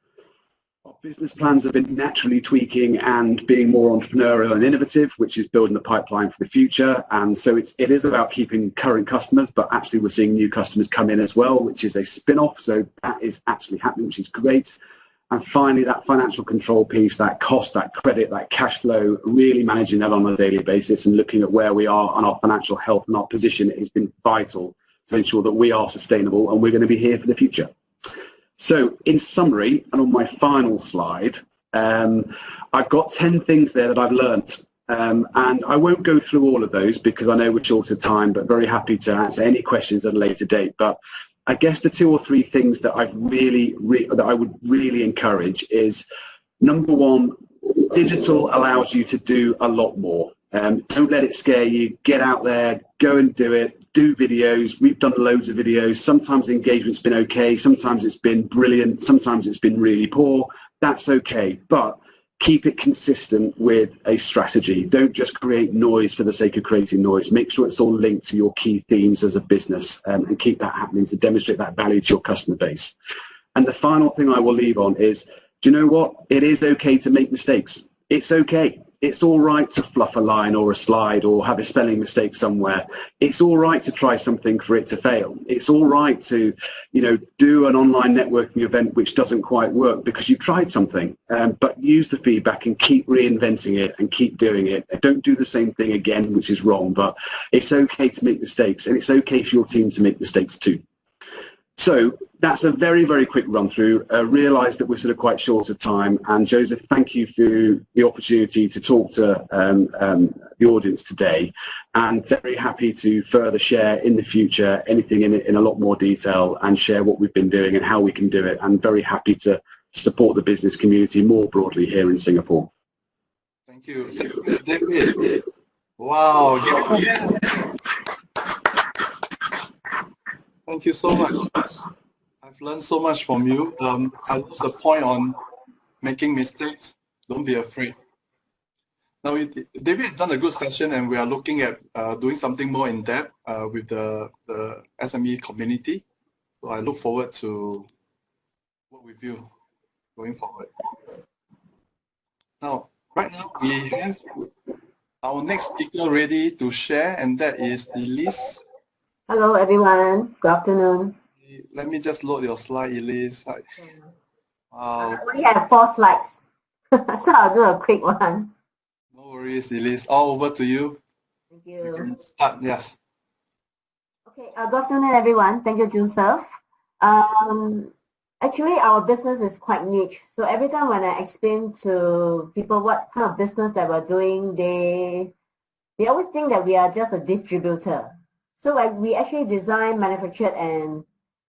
Our business plans have been naturally tweaking and being more entrepreneurial and innovative, which is building the pipeline for the future. And so it is about keeping current customers, but actually we're seeing new customers come in as well, which is a spin-off. So that is actually happening, which is great. And finally, that financial control piece, that cost, that credit, that cash flow, really managing that on a daily basis and looking at where we are on our financial health and our position has been vital to ensure that we are sustainable and we're going to be here for the future. So in summary, and on my final slide, I've got 10 things there that I've learnt. And I won't go through all of those because I know we're short of time, but very happy to answer any questions at a later date. But I guess the 2 or 3 things that I would really encourage is, number one, digital allows you to do a lot more. Don't let it scare you. Get out there, go and do it. Do videos. We've done loads of videos. Sometimes the engagement's been okay. Sometimes it's been brilliant. Sometimes it's been really poor. That's okay. But keep it consistent with a strategy. Don't just create noise for the sake of creating noise. Make sure it's all linked to your key themes as a business, and keep that happening to demonstrate that value to your customer base. And the final thing I will leave on is, do you know what? It is okay to make mistakes. It's okay. It's all right to fluff a line or a slide or have a spelling mistake somewhere. It's all right to try something for it to fail. It's all right to, do an online networking event which doesn't quite work because you tried something. But use the feedback and keep reinventing it and keep doing it. Don't do the same thing again, which is wrong. But it's okay to make mistakes, and it's okay for your team to make mistakes too. So that's a very, very quick run through. Realise that we're sort of quite short of time. And Joseph, thank you for the opportunity to talk to the audience today, and very happy to further share in the future anything in a lot more detail and share what we've been doing and how we can do it. And very happy to support the business community more broadly here in Singapore. Thank you, David. Wow. Thank you so much. I've learned so much from you. I love the point on making mistakes. Don't be afraid. Now, David has done a good session, and we are looking at doing something more in depth with the SME community. So I look forward to work with you going forward. Now, right now we have our next speaker ready to share, and that is Elise. Hello, everyone. Good afternoon. Let me just load your slide, Elise. Wow. I only have 4 slides, so I'll do a quick one. No worries, Elise. All over to you. Thank you. We can start, yes. Okay, good afternoon, everyone. Thank you, Joseph. Actually, our business is quite niche. So every time when I explain to people what kind of business that we're doing, they always think that we are just a distributor. So we actually design, manufacture, and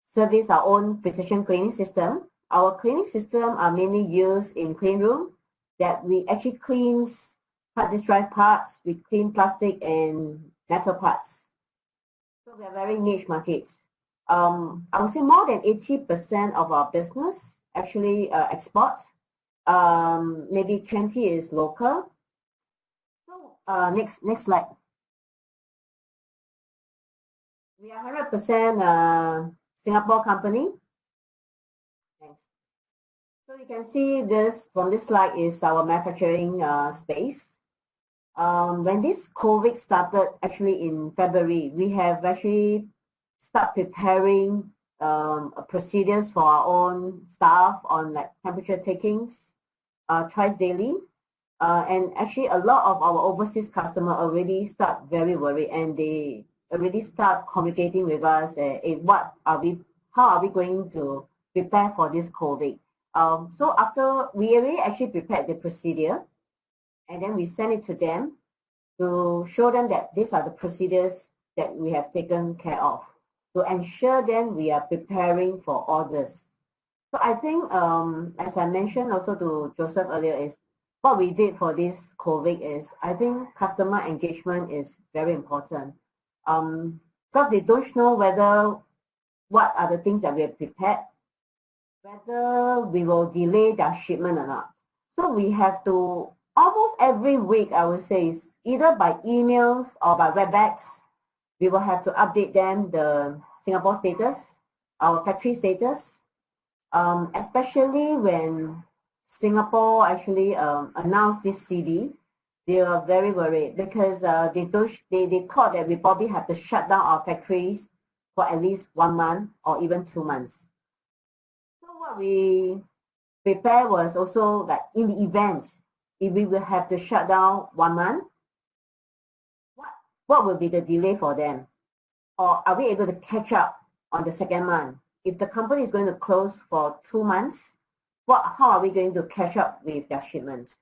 service our own precision cleaning system. Our cleaning system are mainly used in clean room, that we actually cleans hard disk drive parts, we clean plastic and metal parts. So we are very niche markets. I would say more than 80% of our business actually export. Maybe 20 is local. So next slide. We are 100% Singapore company. Thanks. So you can see this from this slide is our manufacturing space. When this COVID started, actually in February, we have actually started preparing procedures for our own staff on like temperature takings twice daily. And actually a lot of our overseas customers already start very worried, and they already start communicating with us, how are we going to prepare for this COVID? So after we already actually prepared the procedure, and then we send it to them to show them that these are the procedures that we have taken care of to ensure them we are preparing for orders. So I think, as I mentioned also to Joseph earlier, is what we did for this COVID is, I think customer engagement is very important. Because they don't know what are the things that we have prepared, whether we will delay their shipment or not. So we have to, almost every week, I would say, is either by emails or by WebEx, we will have to update them the Singapore status, our factory status, especially when Singapore actually announced this CB, they are very worried because they thought that we probably have to shut down our factories for at least 1 month or even 2 months. So what we prepare was also like in the event, if we will have to shut down 1 month, what will be the delay for them? Or are we able to catch up on the second month? If the company is going to close for 2 months, how are we going to catch up with their shipments?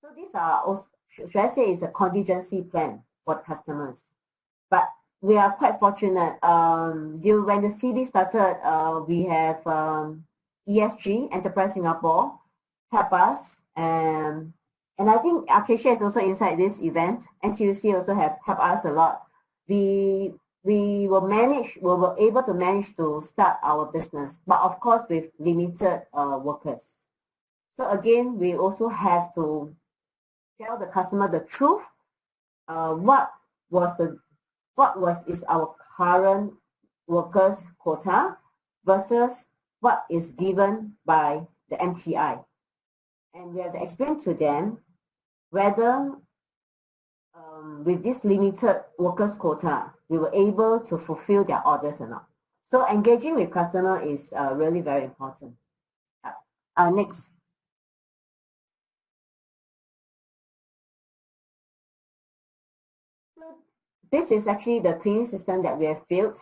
So these are also, should I say, is a contingency plan for the customers. But we are quite fortunate. When the CB started, we have ESG, Enterprise Singapore, help us. And I think Acacia is also inside this event. NTUC also have helped us a lot. We were able to manage to start our business, but of course with limited workers. So again, we also have to tell the customer the truth. What is our current workers quota versus what is given by the MTI, and we have to explain to them whether with this limited workers quota, we were able to fulfill their orders or not. So engaging with customer is really very important. Next. So this is actually the cleaning system that we have built.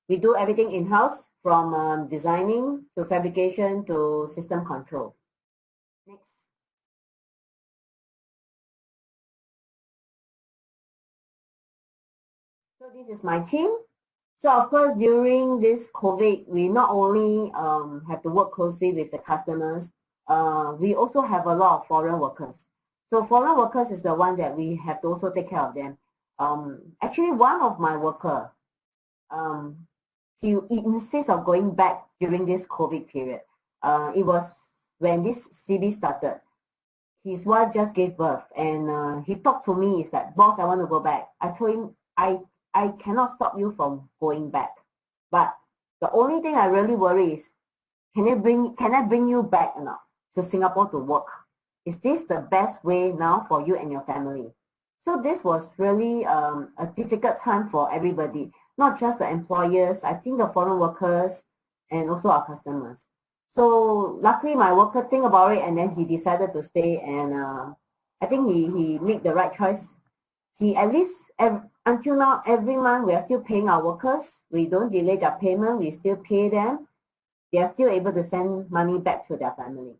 We do everything in-house, from designing to fabrication to system control. Next. So this is my team. So of course, during this COVID, we not only have to work closely with the customers, we also have a lot of foreign workers. So foreign workers is the one that we have to also take care of them. Actually, one of my worker, he insists of going back during this COVID period. It was when this CB started. His wife just gave birth, and he talked to me. He's like, "Boss, I want to go back." I told him, I cannot stop you from going back, but the only thing I really worry is, can I bring you back or not to Singapore to work? Is this the best way now for you and your family? So this was really a difficult time for everybody, not just the employers, I think the foreign workers, and also our customers. So luckily my worker think about it, and then he decided to stay, and I think he made the right choice. He at least, until now, every month we are still paying our workers. We don't delay their payment. We still pay them. They are still able to send money back to their family.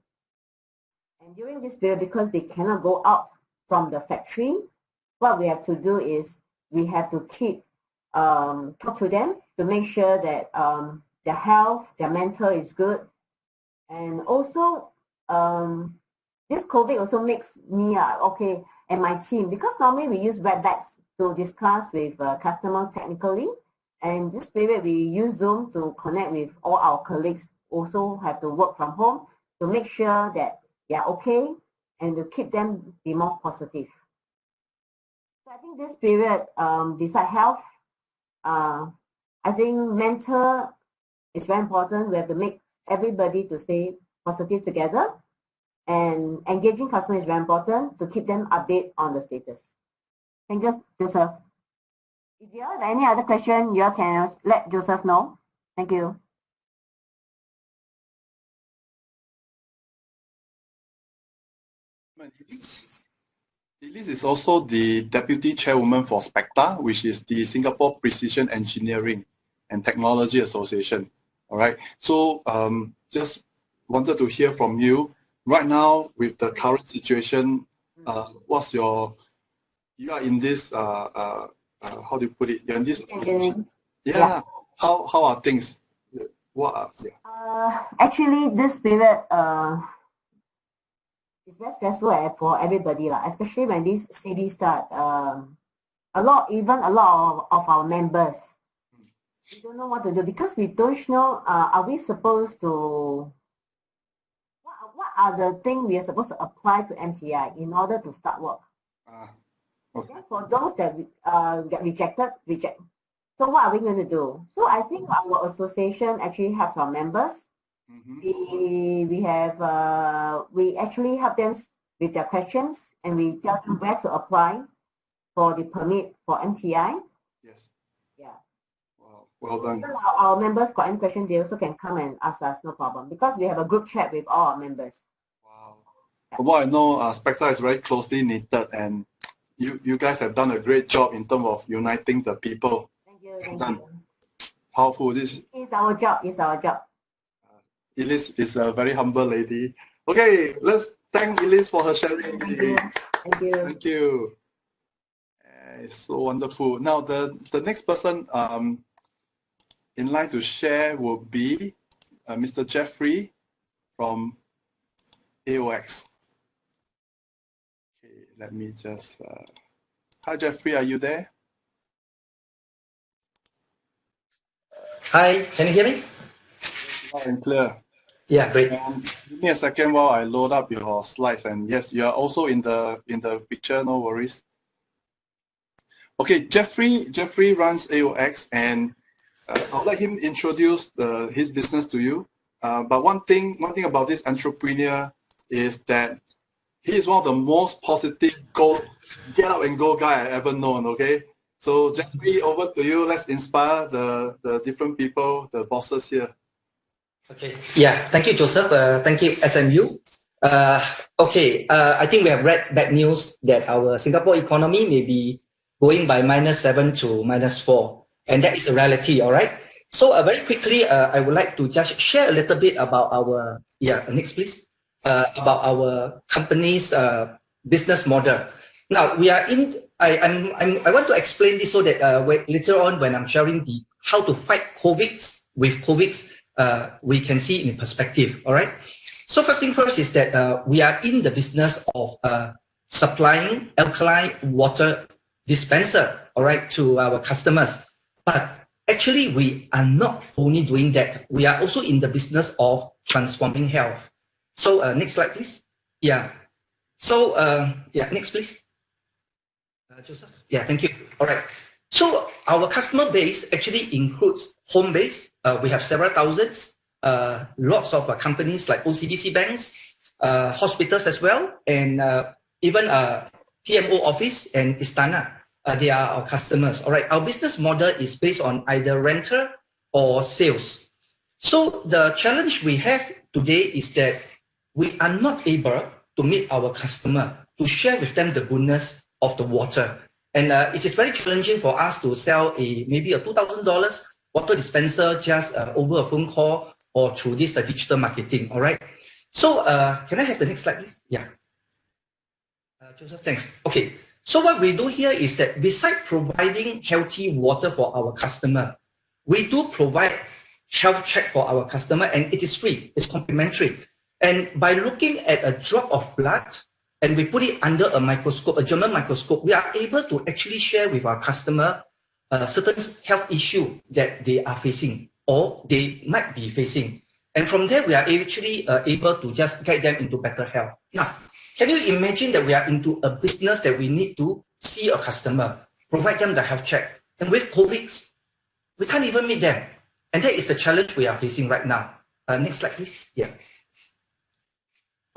And during this period, because they cannot go out from the factory, what we have to do is we have to keep talk to them to make sure that their health, their mental is good. And also, this COVID also makes me okay, and my team, because normally we use Webex to discuss with customer technically, and this period we use Zoom to connect with all our colleagues, also have to work from home to make sure that they are okay and to keep them be more positive. So I think this period, besides health, I think mental is very important. We have to make everybody to stay positive together, and engaging customers is very important to keep them updated on the status. Thank you, Joseph. If you have any other question, you can let Joseph know. Thank you. Elise is also the Deputy Chairwoman for SPECTA, which is the Singapore Precision Engineering and Technology Association. All right. So just wanted to hear from you right now with the current situation. What's your? You are in this. How do you put it? You're in this position. Yeah. How are things? What are? Yeah. Actually, this period is very stressful for everybody, especially when this CB start. Even a lot of our members, we don't know what to do because we don't know. Are we supposed to? What are the things we are supposed to apply to MTI in order to start work? Okay. For those that get rejected. So what are we going to do? So I think our association actually helps our members We actually help them with their questions, and we tell them where to apply for the permit for MTI. Yes. Yeah. Wow. Well done. Our members got any question, they also can come and ask us, no problem, because we have a group chat with all our members. Wow. From what I know, Spectra is very closely knitted, and you guys have done a great job in terms of uniting the people. Thank you. Thank you. Powerful. This is our job. It's our job. Elise is a very humble lady. Okay, let's thank Elise for her sharing. Thank you. Thank you. Thank you. It's so wonderful. Now the next person in line to share will be Mr. Jeffrey from AOX. Okay, let me just. Hi, Jeffrey, are you there? Hi, can you hear me? Loud and clear. Yeah, great. Give me a second while I load up your slides. And yes, you are also in the picture. No worries. Okay, Jeffrey runs AOX, and I'll let him introduce his business to you. But one thing about this entrepreneur is that he is one of the most positive get up and go guy I ever known. Okay, so Jeffrey, over to you. Let's inspire the different people, the bosses here. Okay. Yeah. Thank you, Joseph. Thank you, SMU. Okay. I think we have read bad news that our Singapore economy may be going by -7 to -4, and that is a reality. All right. So very quickly, I would like to just share a little bit about our next please about our company's business model. Now we are in. I want to explain this so that later on when I'm sharing the how to fight COVID, we can see in perspective. All right. So first thing first is that we are in the business of supplying alkaline water dispenser, all right, to our customers. But actually, we are not only doing that. We are also in the business of transforming health. So next slide, please. Yeah. So next, please. Joseph. Yeah, thank you. All right. So our customer base actually includes home base. We have several thousands, lots of companies like OCBC banks, hospitals as well, and even PMO office and Istana. They are our customers. All right. Our business model is based on either rental or sales. So the challenge we have today is that we are not able to meet our customer to share with them the goodness of the water. And it is very challenging for us to sell maybe a $2,000 water dispenser just over a phone call or through this digital marketing. All right. So can I have the next slide, please? Yeah. Joseph, thanks. Okay. So what we do here is that besides providing healthy water for our customer, we do provide health check for our customer, and it is free. It's complimentary. And by looking at a drop of blood, and we put it under a microscope, a German microscope, we are able to actually share with our customer certain health issue that they are facing or they might be facing. And from there, we are actually able to just guide them into better health. Now, can you imagine that we are into a business that we need to see a customer, provide them the health check, and with COVID, we can't even meet them. And that is the challenge we are facing right now. Next slide, please. Yeah.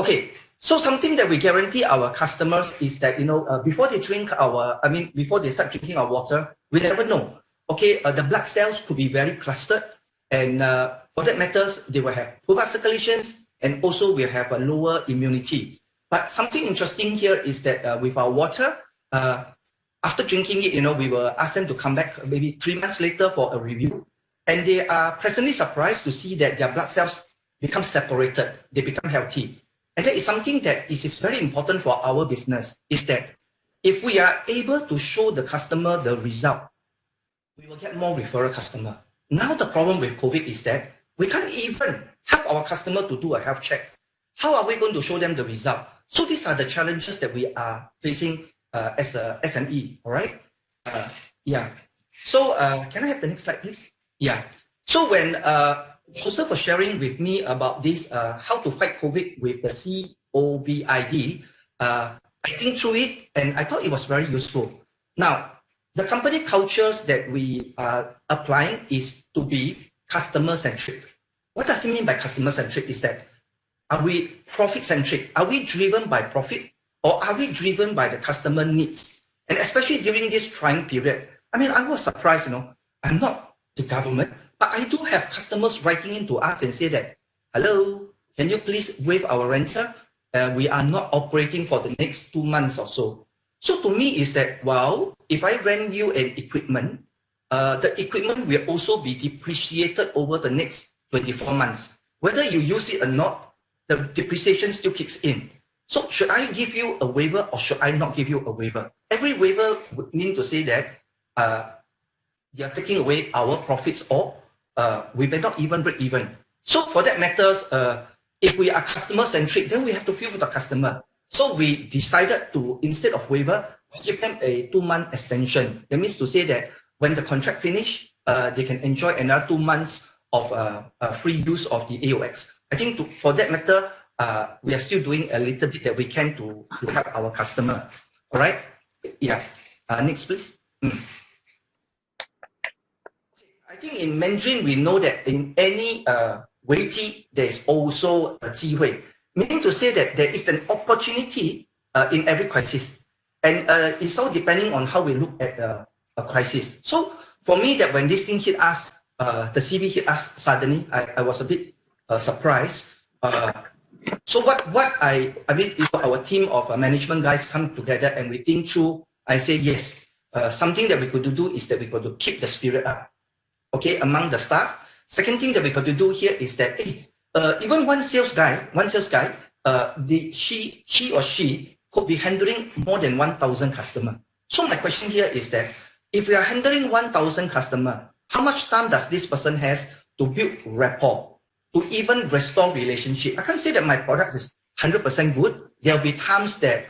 Okay. So something that we guarantee our customers is that, before they before they start drinking our water, we never know. Okay, the blood cells could be very clustered, and for that matters, they will have poor blood circulations, and also we have a lower immunity. But something interesting here is that with our water, after drinking it, we will ask them to come back maybe 3 months later for a review, and they are pleasantly surprised to see that their blood cells become separated, they become healthy. And that is something that is very important for our business, is that if we are able to show the customer the result, we will get more referral customer. Now the problem with COVID is that we can't even help our customer to do a health check. How are we going to show them the result? So these are the challenges that we are facing as a SME, all right? Yeah. So can I have the next slide, please? Yeah. So when Joseph was sharing with me about this, how to fight COVID with the COVID, I think through it, and I thought it was very useful. Now, the company cultures that we are applying is to be customer-centric. What does it mean by customer-centric is that, are we profit-centric? Are we driven by profit, or are we driven by the customer needs? And especially during this trying period, I mean, I was surprised, I'm not the government, but I do have customers writing into us and say that, hello, can you please waive our rental? We are not operating for the next 2 months or so. So to me is that, well, if I rent you an equipment, the equipment will also be depreciated over the next 24 months. Whether you use it or not, the depreciation still kicks in. So should I give you a waiver or should I not give you a waiver? Every waiver would mean to say that you are taking away our profits, or we may not even break even. So for that matters, if we are customer-centric, then we have to feel with the customer. So we decided to, instead of waiver, give them a 2-month extension. That means to say that when the contract finish, they can enjoy another 2 months of free use of the AOX. I think for that matter, we are still doing a little bit that we can to help our customer. All right? Yeah. Next, please. I think in Mandarin, we know that in any weighty, there is also a 机会, meaning to say that there is an opportunity in every crisis. And it's all depending on how we look at a crisis. So for me, that when this thing hit us, the CV hit us suddenly, I was a bit surprised. So what I mean, if our team of management guys come together and we think through, I say, yes, something that we could do is that we got to keep the spirit up, okay, among the staff. Second thing that we got to do here is that, even one sales guy, she or she could be handling more than 1,000 customers. So my question here is that, if we are handling 1,000 customers, how much time does this person has to build rapport, to even restore relationship? I can't say that my product is 100% good. There will be times that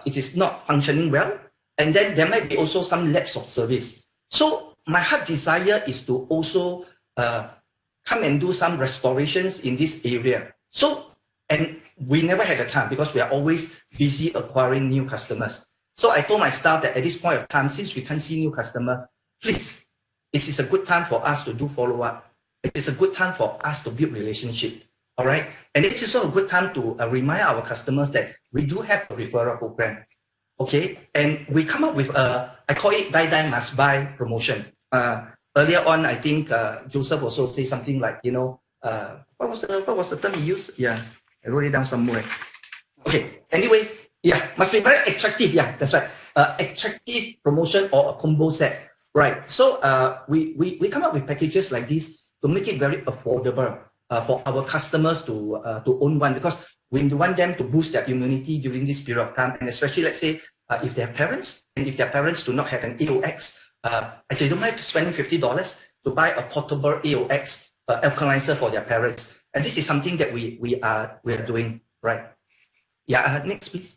it is not functioning well, and then there might be also some lapse of service. So my heart desire is to also come and do some restorations in this area. So, and we never had the time because we are always busy acquiring new customers. So I told my staff that at this point of time, since we can't see new customer, please, this is a good time for us to do follow-up. It is a good time for us to build relationship. All right. And it is also a good time to remind our customers that we do have a referral program. Okay. And we come up with I call it die must buy promotion. Earlier on, I think Joseph also said something like, what was the term he used? Yeah, I wrote it down somewhere. Okay. Anyway, yeah, must be very attractive. Yeah, that's right. Attractive promotion or a combo set. Right. So we come up with packages like this to make it very affordable for our customers to own one, because we want them to boost their immunity during this period of time, and especially, let's say, if they have parents, and if their parents do not have an AOX, they don't mind spending $50 to buy a portable AOX alkalizer for their parents. And this is something that we are doing, right? Yeah. Next, please.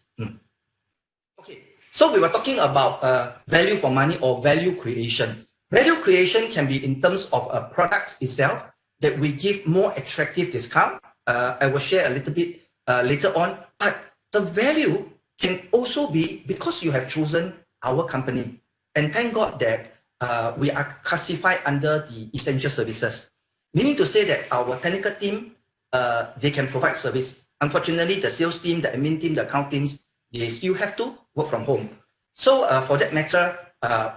Okay. So we were talking about value for money or value creation. Value creation can be in terms of products itself, that we give more attractive discount. I will share a little bit later on. But the value can also be because you have chosen our company. And thank God that we are classified under the essential services. Meaning to say that our technical team, they can provide service. Unfortunately, the sales team, the admin team, the account teams, they still have to work from home. So for that matter,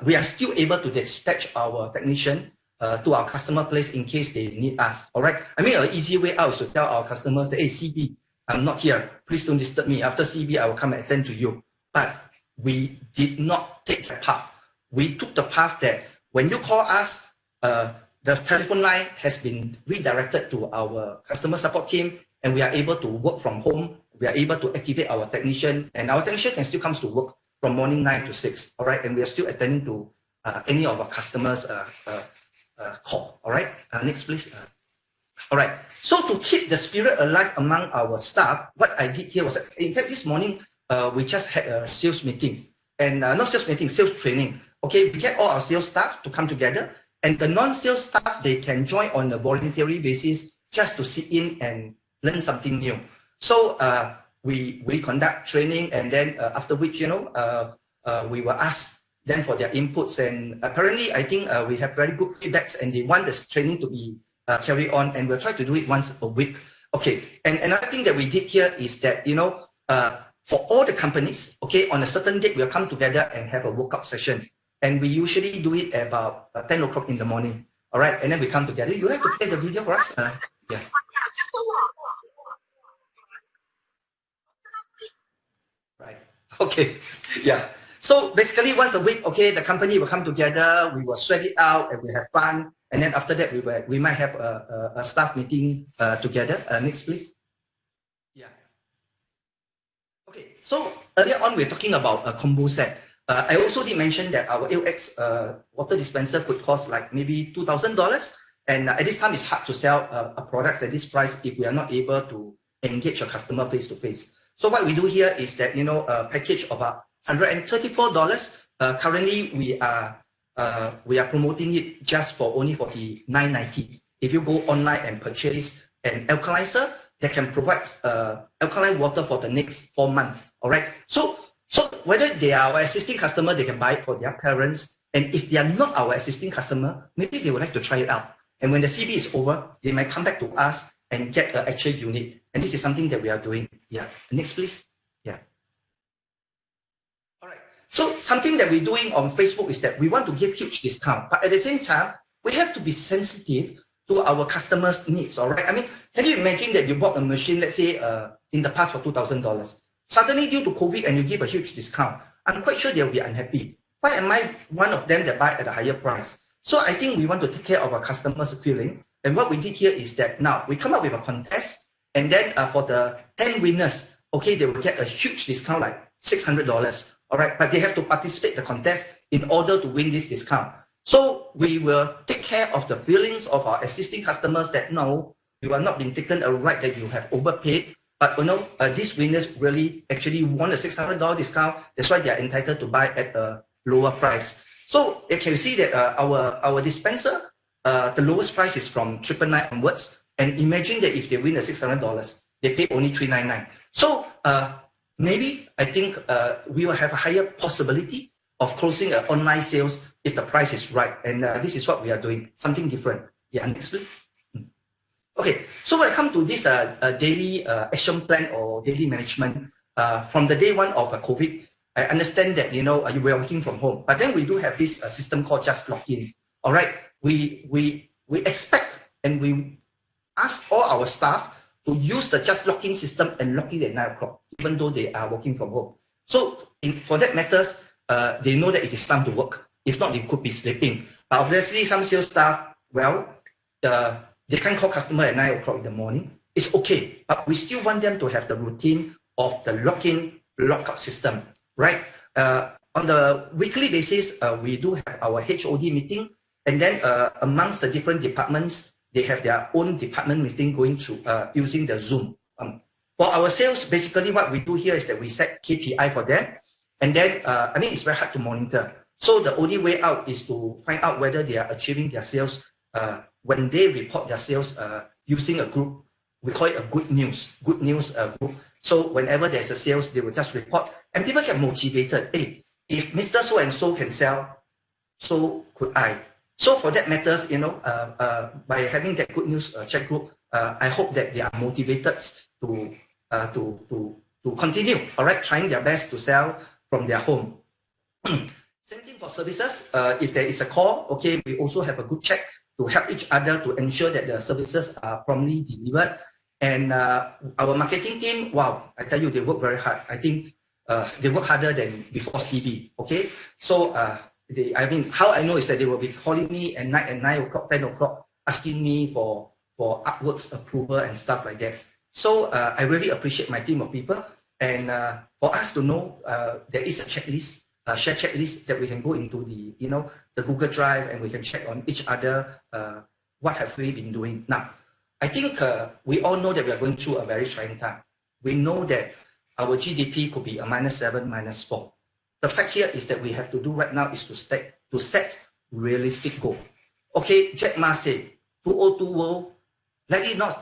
we are still able to dispatch our technician to our customer place in case they need us. All right. I mean, an easy way out is to tell our customers that, hey, CB, I'm not here. Please don't disturb me. After CB, I will come and attend to you. But we did not take that path. We took the path that when you call us, the telephone line has been redirected to our customer support team, and we are able to work from home. We are able to activate our technician, and our technician can still come to work from morning 9 to 6. All right. And we are still attending to any of our customers' call. All right. Next, please. All right. So to keep the spirit alive among our staff, what I did here was, in fact, this morning, we just had a sales meeting, and not sales meeting, sales training. Okay. We get all our sales staff to come together, and the non-sales staff, they can join on a voluntary basis just to sit in and learn something new. So we conduct training, and then after which, we will ask them for their inputs, and apparently I think we have very good feedbacks, and they want this training to be carry on, and we'll try to do it once a week. Okay, and another thing that we did here is that, you know, for all the companies, okay, on a certain date, we'll come together and have a workout session. And we usually do it at about 10 o'clock in the morning. All right, and then we come together. You have to play the video for us? Yeah. Right, okay, yeah. So basically once a week, okay, the company will come together, we will sweat it out and we have fun. And then after that, we might have a staff meeting together. Next, please. Yeah. Okay, so earlier on, we're talking about a combo set. I also did mention that our AOX water dispenser could cost like maybe $2,000. And at this time, it's hard to sell products at this price if we are not able to engage a customer face to face. So what we do here is that, you know, a package of about $134. Currently, we are promoting it just for only $49.90. If you go online and purchase an alkalizer that can provide alkaline water for the next 4 months. All right. So whether they are our existing customer, they can buy it for their parents. And if they are not our existing customer, maybe they would like to try it out. And when the CB is over, they might come back to us and get an actual unit. And this is something that we are doing. Yeah. Next, please. Yeah. All right. So something that we're doing on Facebook is that we want to give huge discount, but at the same time, we have to be sensitive to our customers' needs. All right. I mean, can you imagine that you bought a machine, let's say, in the past for $2,000? Suddenly, due to COVID, and you give a huge discount, I'm quite sure they'll be unhappy. Why am I one of them that buy at a higher price? So I think we want to take care of our customers' feeling. And what we did here is that now we come up with a contest, and then for the 10 winners, okay, they will get a huge discount, like $600. All right, but they have to participate in the contest in order to win this discount. So we will take care of the feelings of our existing customers that no, you are not being taken a right that you have overpaid. But you know, these winners really actually won a $600 discount. That's why they are entitled to buy at a lower price. So you can see that our dispenser, the lowest price is from $999 onwards. And imagine that if they win the $600, they pay only $399. So maybe I think we will have a higher possibility of closing online sales if the price is right. And this is what we are doing, something different. Yeah, next please. Okay, so when it comes to this daily action plan or daily management, from the day one of COVID, I understand that, you know, you were working from home, but then we do have this system called Just Log In. All right, we expect and we ask all our staff to use the Just Log In system and log in at 9 o'clock, even though they are working from home. So for that matters, they know that it is time to work. If not, they could be sleeping. But obviously, some sales staff, well, they can't call customer at 9 o'clock in the morning. It's okay, but we still want them to have the routine of the log-in, log-out system, right? On the weekly basis, we do have our HOD meeting, and then amongst the different departments, they have their own department meeting going through using the Zoom. For our sales, basically what we do here is that we set KPI for them, and then, I mean, it's very hard to monitor. So the only way out is to find out whether they are achieving their sales when they report their sales using a group. We call it a good news group. So whenever there's a sales, they will just report, and people get motivated. Hey, if Mr. So-and-so can sell, so could I. So for that matters, you know, by having that good news chat group, I hope that they are motivated to continue, all right, trying their best to sell from their home. Same thing for services. If there is a call, okay, we also have a good check to help each other to ensure that the services are promptly delivered. And our marketing team, wow, I tell you, they work very hard. I think they work harder than before CB, okay? So, I mean, how I know is that they will be calling me at night at 9 o'clock, 10 o'clock, asking me for artworks approval and stuff like that. So I really appreciate my team of people. And for us to know, there is a checklist, a shared checklist that we can go into the, you know, the Google Drive, and we can check on each other, what have we been doing. Now, I think we all know that we are going through a very trying time. We know that our GDP could be a -7, -4. The fact here is that we have to do right now is to set realistic goal. Okay, Jack Ma said, 2020,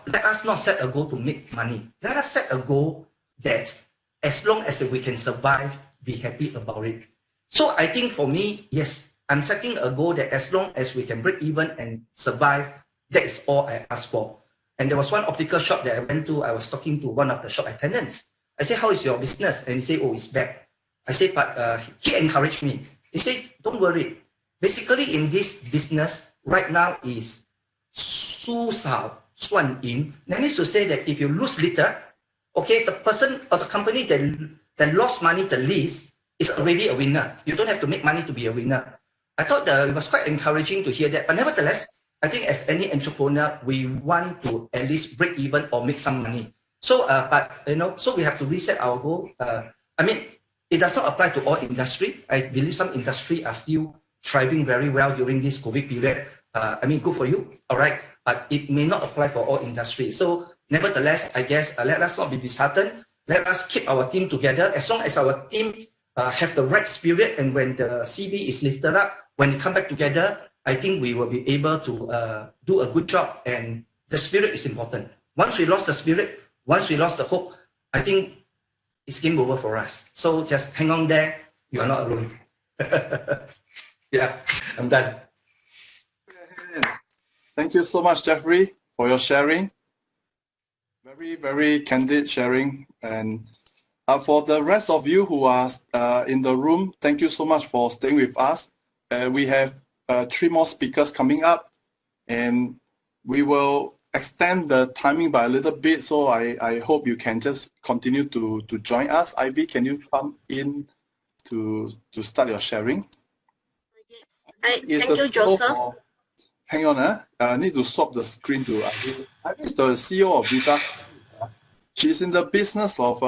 let us not set a goal to make money. Let us set a goal that as long as we can survive, be happy about it. So I think for me, yes, I'm setting a goal that as long as we can break even and survive, That is all I asked for. And there was one optical shop that I went to. I was talking to one of the shop attendants. I said, how is your business? And he said, oh, it's bad. I said, but he encouraged me. He said, don't worry. Basically, in this business, right now is 输少算赢. That means to say that if you lose little, okay, the person or the company that lost money the least is already a winner. You don't have to make money to be a winner. I thought it was quite encouraging to hear that. But nevertheless, I think as any entrepreneur, we want to at least break even or make some money. So, but so we have to reset our goal. I mean, it does not apply to all industry. I believe some industry are still thriving very well during this COVID period. I mean, good for you, all right? But it may not apply for all industry. So, nevertheless, I guess let us not be disheartened. Let us keep our team together. As long as our team have the right spirit, and when the CV is lifted up, when we come back together, I think we will be able to do a good job. And the spirit is important. Once we lost the spirit, once we lost the hope, I think it's game over for us. So just hang on there. You are not alone. Yeah, I'm done. Thank you so much, Jeffrey, for your sharing. Very, very candid sharing. And for the rest of you who are in the room, thank you so much for staying with us. We have 3 more speakers coming up, and we will extend the timing by a little bit. So I hope you can just continue to join us. Ivy, can you come in to start your sharing? Thank you, Joseph. Hang on, I need to swap the screen to Ivy. Ivy is the CEO of Vita. She's in the business of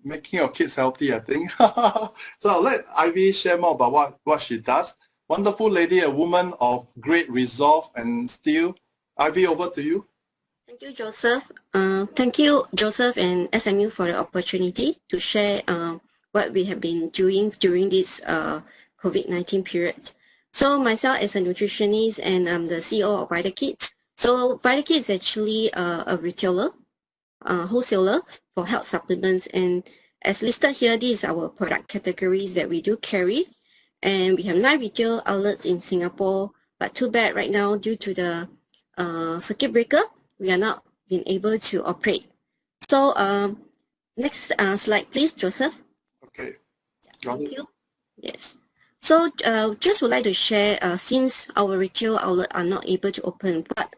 making your kids healthy, I think. So I'll let Ivy share more about what she does. Wonderful lady, a woman of great resolve and steel. Ivy, over to you. Thank you, Joseph. Thank you, Joseph and SMU, for the opportunity to share what we have been doing during this COVID-19 period. So myself as a nutritionist, and I'm the CEO of VitaKids. So VitaKids is actually a retailer, wholesaler for health supplements. And as listed here, these are our product categories that we do carry. And we have 9 retail outlets in Singapore. But too bad right now, due to the circuit breaker, we are not being able to operate. So next slide, please, Joseph. Okay. Thank you. Yes. So just would like to share, since our retail outlet are not able to open, what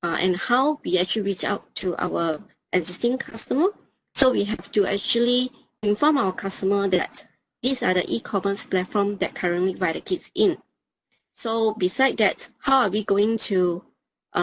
and how we actually reach out to our existing customer. So we have to actually inform our customer that these are the e-commerce platform that currently VitaKids in. So beside that, how are we going to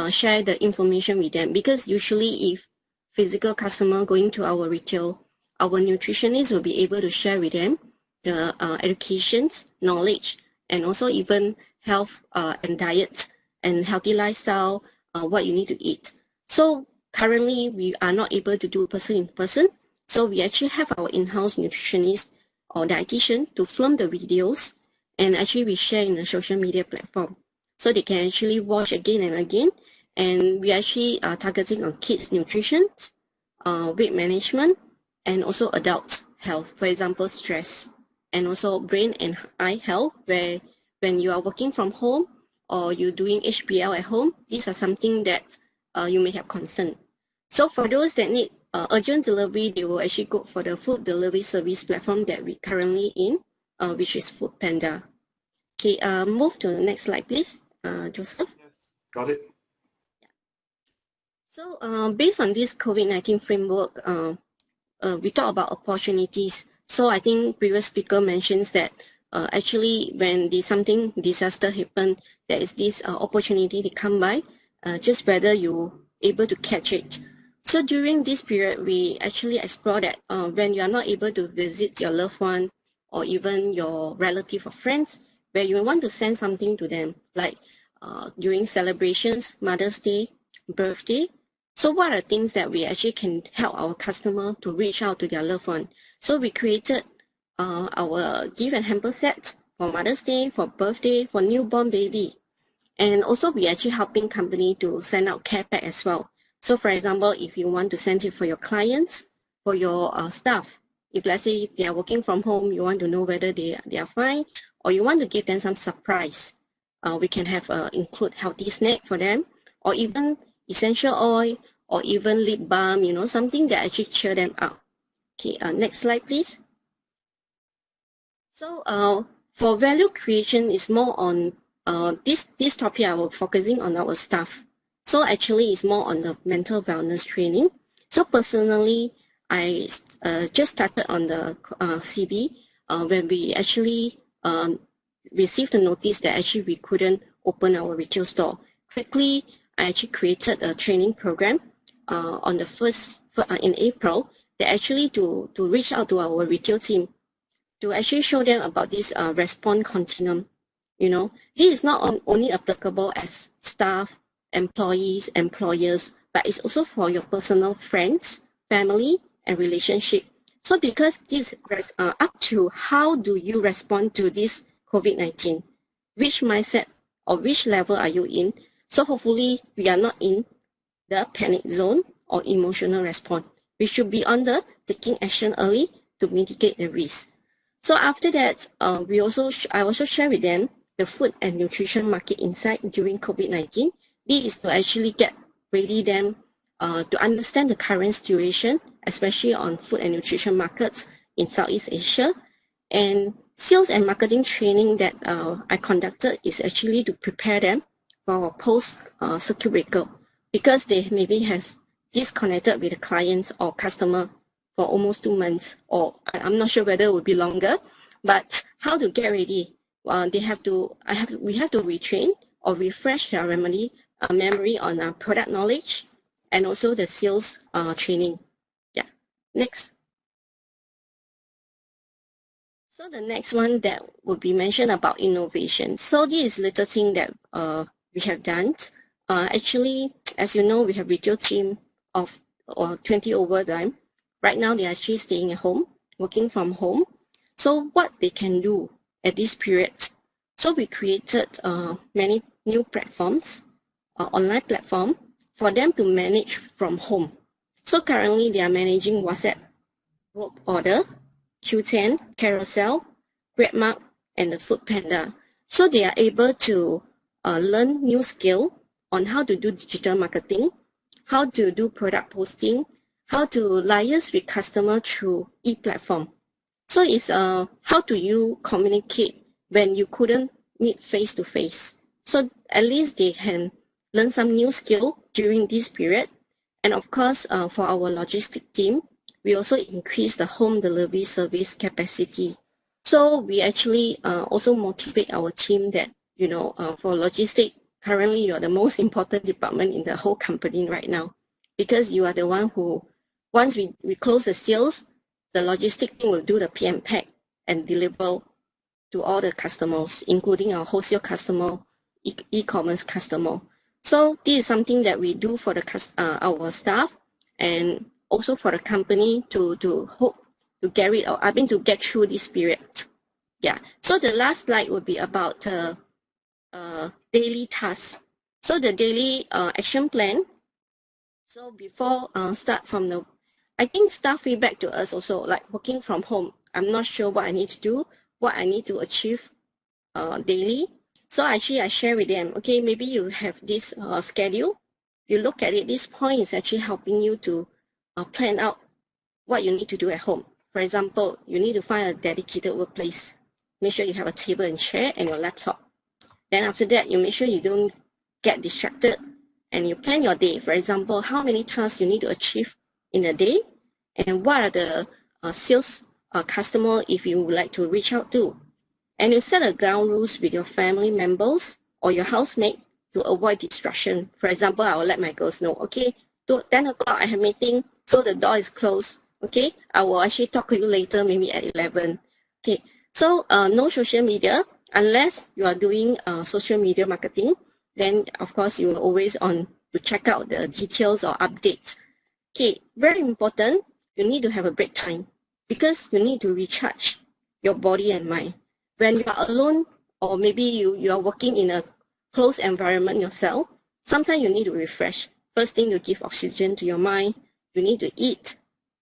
share the information with them? Because usually if physical customer going to our retail, our nutritionist will be able to share with them the educations, knowledge, and also even health and diet and healthy lifestyle, what you need to eat. So currently we are not able to do person in person. So we actually have our in-house nutritionist or dietitian to film the videos, and actually we share in the social media platform. So they can actually watch again and again. And we actually are targeting on kids nutrition, weight management, and also adults health, for example, stress, and also brain and eye health, where when you are working from home or you're doing HBL at home, these are something that you may have concern. So for those that need urgent delivery, they will actually go for the food delivery service platform that we currently in, which is Foodpanda. Okay, move to the next slide, please, Joseph. Yes, got it. So based on this COVID-19 framework, we talk about opportunities. So I think previous speaker mentions that actually when something disaster happen, there is this opportunity to come by, just whether you able to catch it. So during this period, we actually explore that when you are not able to visit your loved one or even your relative or friends, where you want to send something to them, like during celebrations, Mother's Day, birthday. So what are things that we actually can help our customer to reach out to their loved one? So we created our gift and hamper set for Mother's Day, for birthday, for newborn baby. And also we actually helping company to send out care pack as well. So for example, if you want to send it for your clients, for your staff, if let's say they are working from home, you want to know whether they are fine, or you want to give them some surprise, we can have include healthy snack for them, or even essential oil, or even lip balm, you know, something that actually cheer them up. Okay, next slide, please. So for value creation is more on this topic. I will focusing on our staff. So actually, it's more on the mental wellness training. So personally, I just started on the CB when we actually received the notice that actually we couldn't open our retail store. Quickly, I actually created a training program on the first in April that actually to reach out to our retail team to actually show them about this response continuum. You know, this is not only applicable as staff, employees, employers, but it's also for your personal friends, family, and relationship. So because this up to how do you respond to this COVID-19, which mindset or which level are you in? So hopefully we are not in the panic zone or emotional response. We should be on the taking action early to mitigate the risk. So after that, I also share with them the food and nutrition market insight during COVID-19. This is to actually get ready them to understand the current situation, especially on food and nutrition markets in Southeast Asia. And sales and marketing training that I conducted is actually to prepare them for post-circuit breaker, because they maybe have disconnected with the clients or customer for almost 2 months, or I'm not sure whether it would be longer, but how to get ready. We have to retrain or refresh their memory on product knowledge and also the sales training. Yeah, next. So the next one that would be mentioned about innovation. So this is little thing that we have done. Actually, as you know, we have retail team of 20 over them. Right now, they are actually staying at home, working from home. So what they can do at this period? So we created many new platforms, online platform, for them to manage from home. So currently, they are managing WhatsApp group order, Q10, Carousel, GrabMart, and the Food Panda. So they are able to learn new skill on how to do digital marketing, how to do product posting, how to liaise with customer through e-platform. So it's how do you communicate when you couldn't meet face to face. So at least they can learn some new skill during this period. And of course, for our logistic team, we also increase the home delivery service capacity. So we actually also motivate our team that, you know, for logistic, currently you are the most important department in the whole company right now, because you are the one who, once we close the sales, the logistic team will do the PM pack and deliver to all the customers, including our wholesale customer, e-commerce customer. So this is something that we do for our staff, and also for the company to hope to get rid of, to get through this period. Yeah. So the last slide would be about daily tasks. So the daily action plan. So before start from the, I think staff feedback to us also, like working from home. I'm not sure what I need to do, what I need to achieve daily. So actually I share with them, okay, maybe you have this schedule. You look at it, this point is actually helping you to plan out what you need to do at home. For example, you need to find a dedicated workplace. Make sure you have a table and chair and your laptop. Then after that, you make sure you don't get distracted, and you plan your day. For example, how many tasks you need to achieve in a day, and what are the sales customer if you would like to reach out to. And you set a ground rules with your family members or your housemate to avoid distraction. For example, I will let my girls know, okay, 10 o'clock I have meeting, so the door is closed. Okay, I will actually talk to you later, maybe at 11. Okay, so no social media unless you are doing social media marketing. Then of course you are always on to check out the details or updates. Okay, very important. You need to have a break time because you need to recharge your body and mind. When you are alone, or maybe you are working in a closed environment yourself, sometimes you need to refresh. First thing, you give oxygen to your mind. You need to eat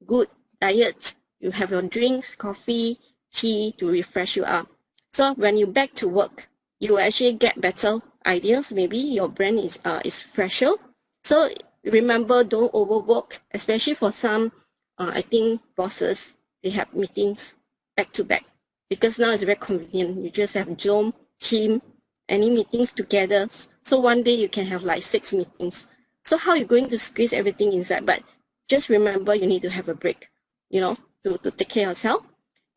good diet. You have your drinks, coffee, tea to refresh you up. So when you back to work, you will actually get better ideas. Maybe your brand is fresher. So remember, don't overwork, especially for some, I think bosses, they have meetings back to back, because now it's very convenient. You just have Zoom, Team, any meetings together. So one day you can have like 6 meetings. So how are you going to squeeze everything inside? But just remember, you need to have a break, you know, to take care of yourself.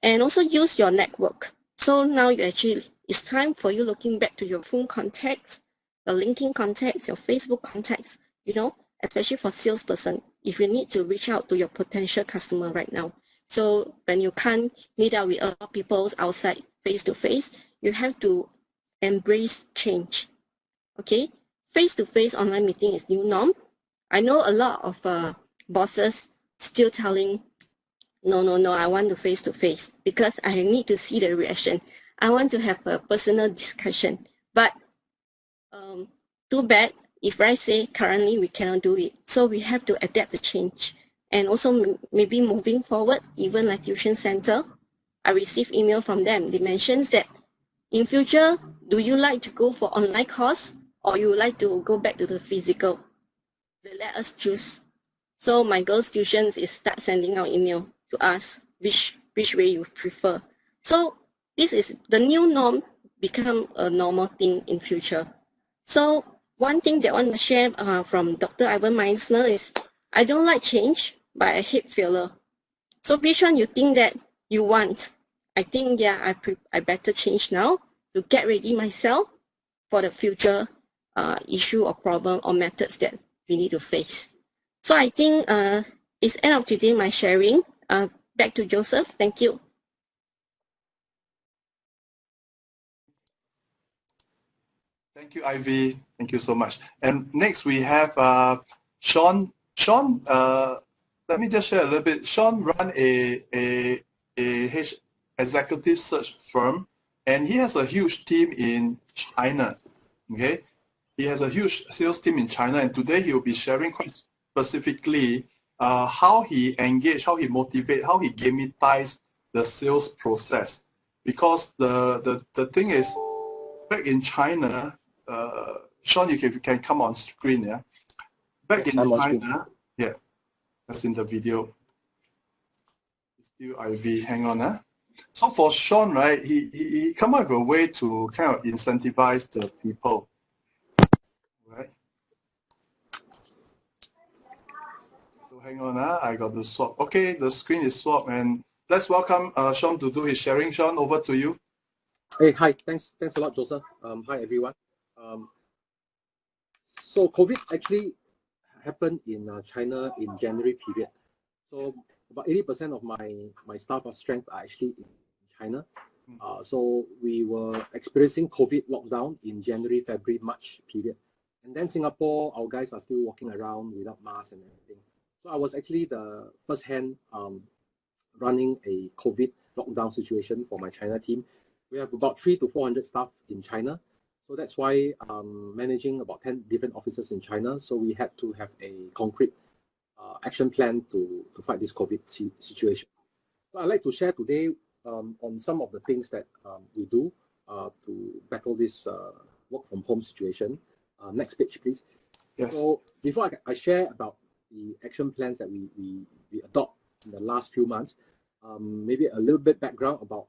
And also use your network. So now you actually, it's time for you looking back to your phone contacts, your LinkedIn contacts, your Facebook contacts, you know, especially for salesperson, if you need to reach out to your potential customer right now. So when you can't meet up with other people outside face to face, you have to embrace change. Okay, face-to-face online meeting is new norm. I know a lot of bosses still telling, no, I want to face-to-face because I need to see the reaction. I want to have a personal discussion. But too bad, if I say currently we cannot do it. So we have to adapt the change. And also maybe moving forward, even like tuition center, I receive email from them. They mentions that in future, do you like to go for online course or you would like to go back to the physical? They let us choose. So my girls' tuitions is start sending out email to us which way you prefer. So this is the new norm, become a normal thing in future. So one thing that I want to share from Dr. Ivan Meisner is, I don't like change, but I hate failure. So which one you think that you want? I think, yeah, I better change now to get ready myself for the future issue or problem or methods that we need to face. So I think it's end of today my sharing. Back to Joseph. Thank you. Thank you, Ivy. Thank you so much. And next we have Sean. Sean, let me just share a little bit. Sean run a executive search firm, and he has a huge team in China. Okay, he has a huge sales team in China, and today he will be sharing quite specifically how he engage, how he motivate, how he gamify the sales process. Because the thing is, back in China, Sean, you can come on screen, yeah. Back in China, yeah, that's in the video. It's still IV. Hang on, So for Sean, right, he come up with a way to kind of incentivize the people, right? So hang on, I got to swap. Okay, the screen is swapped, and let's welcome Sean to do his sharing. Sean, over to you. Hey, hi. Thanks a lot, Joseph. Hi, everyone. So COVID actually happened in China in January period. So about 80% of my staff of strength are actually in China. So we were experiencing COVID lockdown in January, February, March period. And then Singapore, our guys are still walking around without masks and everything. So I was actually the first hand running a COVID lockdown situation for my China team. We have about 300 to 400 staff in China. So that's why managing about 10 different offices in China. So we had to have a concrete action plan to fight this COVID situation. So I'd like to share today on some of the things that we do to battle this work from home situation. Next page, please. Yes. So before I share about the action plans that we adopt in the last few months, maybe a little bit background about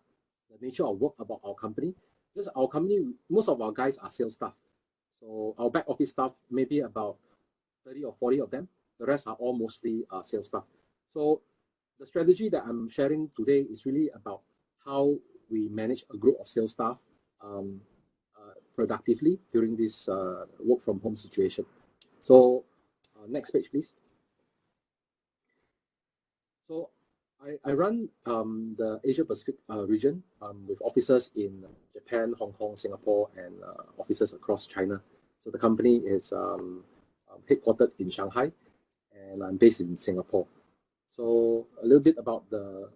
the nature of work about our company. Because our company, most of our guys are sales staff. So our back office staff, maybe about 30 or 40 of them. The rest are all mostly sales staff. So the strategy that I'm sharing today is really about how we manage a group of sales staff productively during this work from home situation. So next page, please. So I run the Asia Pacific region with offices in Japan, Hong Kong, Singapore, and offices across China. So the company is headquartered in Shanghai, and I'm based in Singapore. So a little bit about the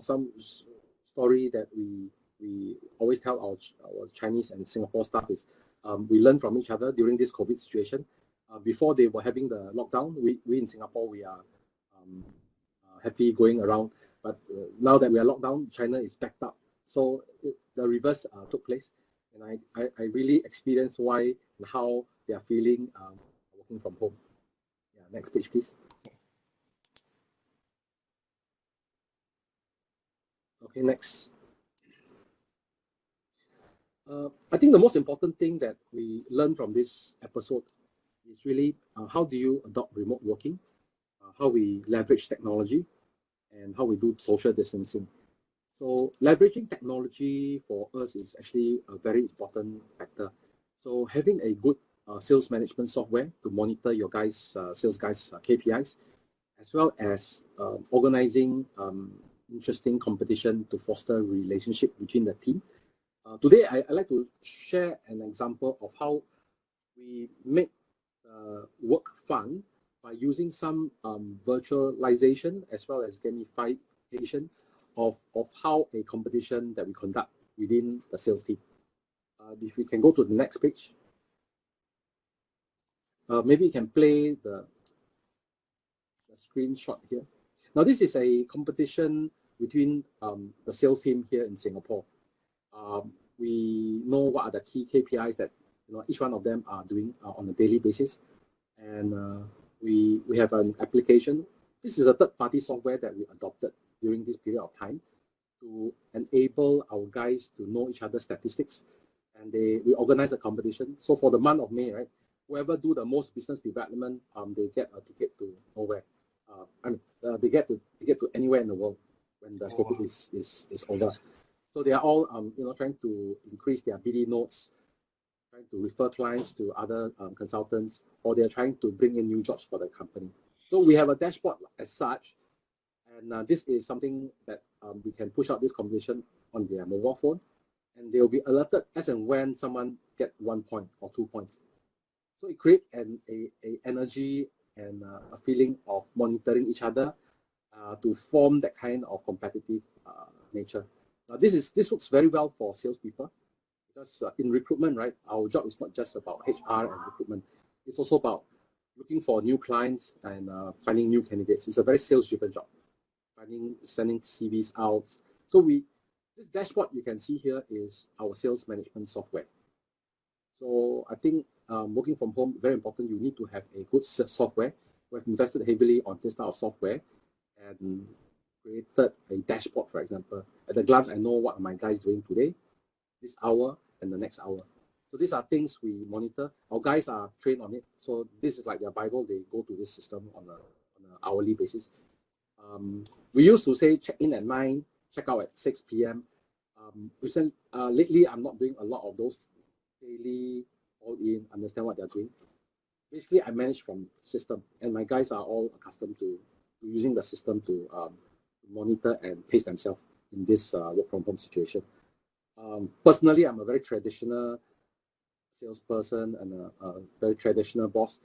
some story that we always tell our Chinese and Singapore staff is we learn from each other during this COVID situation. Before they were having the lockdown, we in Singapore, we are happy going around, but now that we are locked down, China is backed up. So the reverse took place, and I really experienced why and how they are feeling working from home. Yeah, next page, please. Okay, next. I think the most important thing that we learned from this episode is really how do you adopt remote working, how we leverage technology, and how we do social distancing. So leveraging technology for us is actually a very important factor. So having a good sales management software to monitor your guys, sales guys' KPIs, as well as organizing interesting competition to foster relationship between the team. Today, I'd like to share an example of how we make work fun by using some virtualization as well as gamification of how a competition that we conduct within the sales team. If we can go to the next page. Maybe you can play the screenshot here. Now, this is a competition between the sales team here in Singapore. We know what are the key KPIs that each one of them are doing on a daily basis, and we have an application. This is a third-party software that we adopted during this period of time to enable our guys to know each other's statistics, and we organize a competition. So for the month of May, right, whoever do the most business development, they get a ticket to nowhere. They get to anywhere in the world when the COVID is over. So they are all trying to increase their BD notes, trying to refer clients to other consultants, or they're trying to bring in new jobs for the company. So we have a dashboard as such, and this is something that we can push out this competition on their mobile phone, and they will be alerted as and when someone get 1 point or 2 points. So it creates a energy and a feeling of monitoring each other to form that kind of competitive nature. Now, this works very well for salespeople because in recruitment, right, our job is not just about HR and recruitment. It's also about looking for new clients and finding new candidates. It's a very sales-driven job, sending CVs out. So this dashboard you can see here is our sales management software. So I think working from home, very important. You need to have a good software. We have invested heavily on this type of software and created a dashboard, for example. At a glance, I know what my guys doing today, this hour, and the next hour. So these are things we monitor. Our guys are trained on it. So this is like their Bible. They go to this system on an hourly basis. We used to say check in at 9, check out at 6 p.m. Lately, I'm not doing a lot of those daily all in, understand what they're doing. Basically, I manage from system, and my guys are all accustomed to using the system to monitor and pace themselves in this work from home situation. Personally, I'm a very traditional salesperson and a very traditional boss.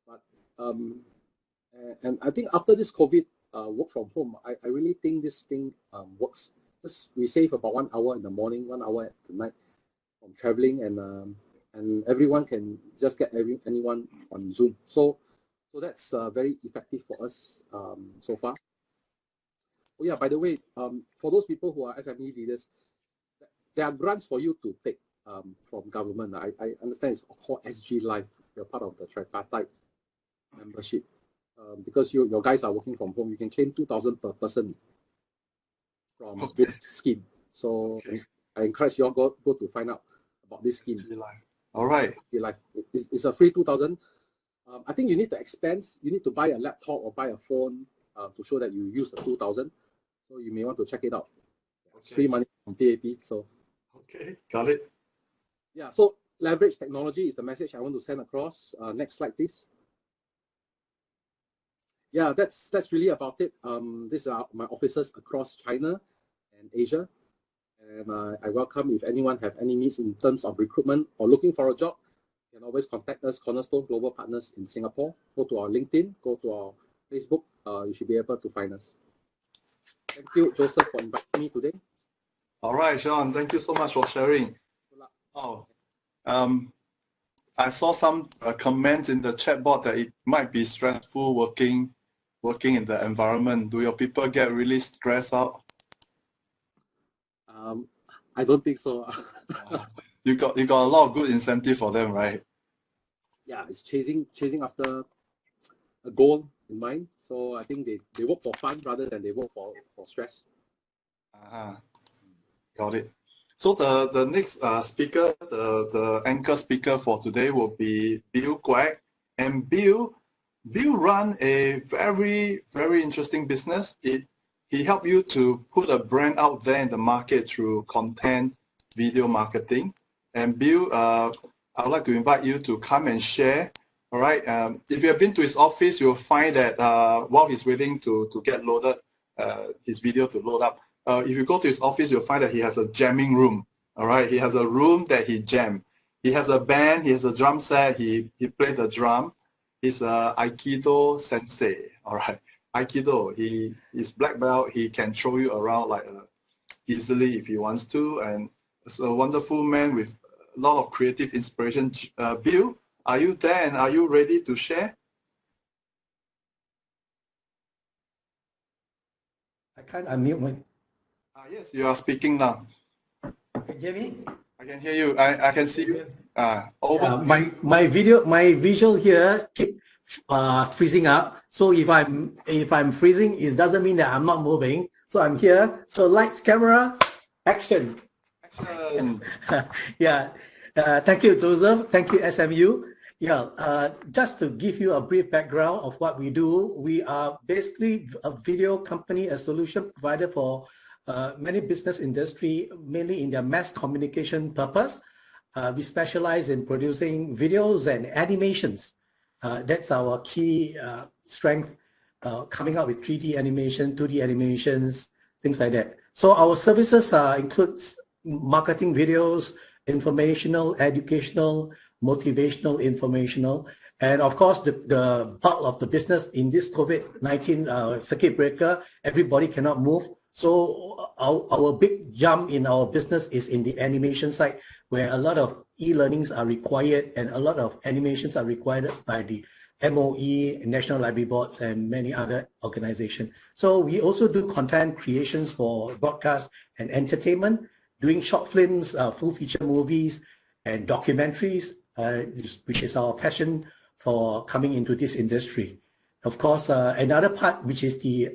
But and I think after this COVID work from home, I really think this thing works. Just we save about 1 hour in the morning, 1 hour at the night from traveling, and everyone can just get anyone on Zoom. So that's very effective for us so far. Oh yeah, by the way, for those people who are SME leaders, there are grants for you to take from government. I understand it's called SG Life. You're part of the tripartite membership. Because your guys are working from home, you can claim 2,000 per person from this scheme. So I encourage you all go to find out about this scheme. All right. It's a free 2,000. I think you need to expense. You need to buy a laptop or buy a phone to show that you use the 2,000. So you may want to check it out. It's free money from PAP. So okay, got it. Yeah. So leverage technology is the message I want to send across. Next slide, please. Yeah, that's really about it. These are my officers across China and Asia. And I welcome if anyone have any needs in terms of recruitment or looking for a job, you can always contact us, Cornerstone Global Partners in Singapore. Go to our LinkedIn, go to our Facebook. You should be able to find us. Thank you, Joseph, for inviting me today. All right, Sean. Thank you so much for sharing. Oh, I saw some comments in the chat board that it might be stressful working in the environment. Do your people get really stressed out? I don't think so. you got a lot of good incentive for them, right? Yeah, it's chasing after a goal in mind. So I think they work for fun rather than they work for stress. Got it. So the next speaker, the anchor speaker for today will be Bill Quack. And Bill run a very, very interesting business. He helped you to put a brand out there in the market through content, video marketing. And Bill, I would like to invite you to come and share. All right. If you have been to his office, you'll find that while he's waiting to get loaded, his video to load up, if you go to his office, you'll find that he has a jamming room. All right. He has a room that he jam. He has a band. He has a drum set. He played the drum. He's a Aikido sensei. All right. Aikido. He's black belt. He can throw you around like easily if he wants to. And it's a wonderful man with a lot of creative inspiration. Bill, are you there and are you ready to share? I can't unmute my. Yes, you are speaking now. Can you hear me? I can hear you. I can see you. Over. My visual here keep freezing up. So if I'm freezing, it doesn't mean that I'm not moving. So I'm here. So lights, camera, action. Action. Yeah. Thank you, Joseph. Thank you, SMU. Yeah. Just to give you a brief background of what we do, we are basically a video company, a solution provider for many business industry, mainly in their mass communication purpose. We specialize in producing videos and animations. That's our key strength, coming up with 3D animation, 2D animations, things like that. So our services includes marketing videos, informational, educational, motivational, informational, and of course the bulk of the business in this COVID-19 circuit breaker, everybody cannot move. So our big jump in our business is in the animation side, where a lot of e-learnings are required and a lot of animations are required by the MOE, National Library Boards, and many other organizations. So we also do content creations for broadcast and entertainment, doing short films, full feature movies, and documentaries, which is our passion for coming into this industry. Of course, another part, which is the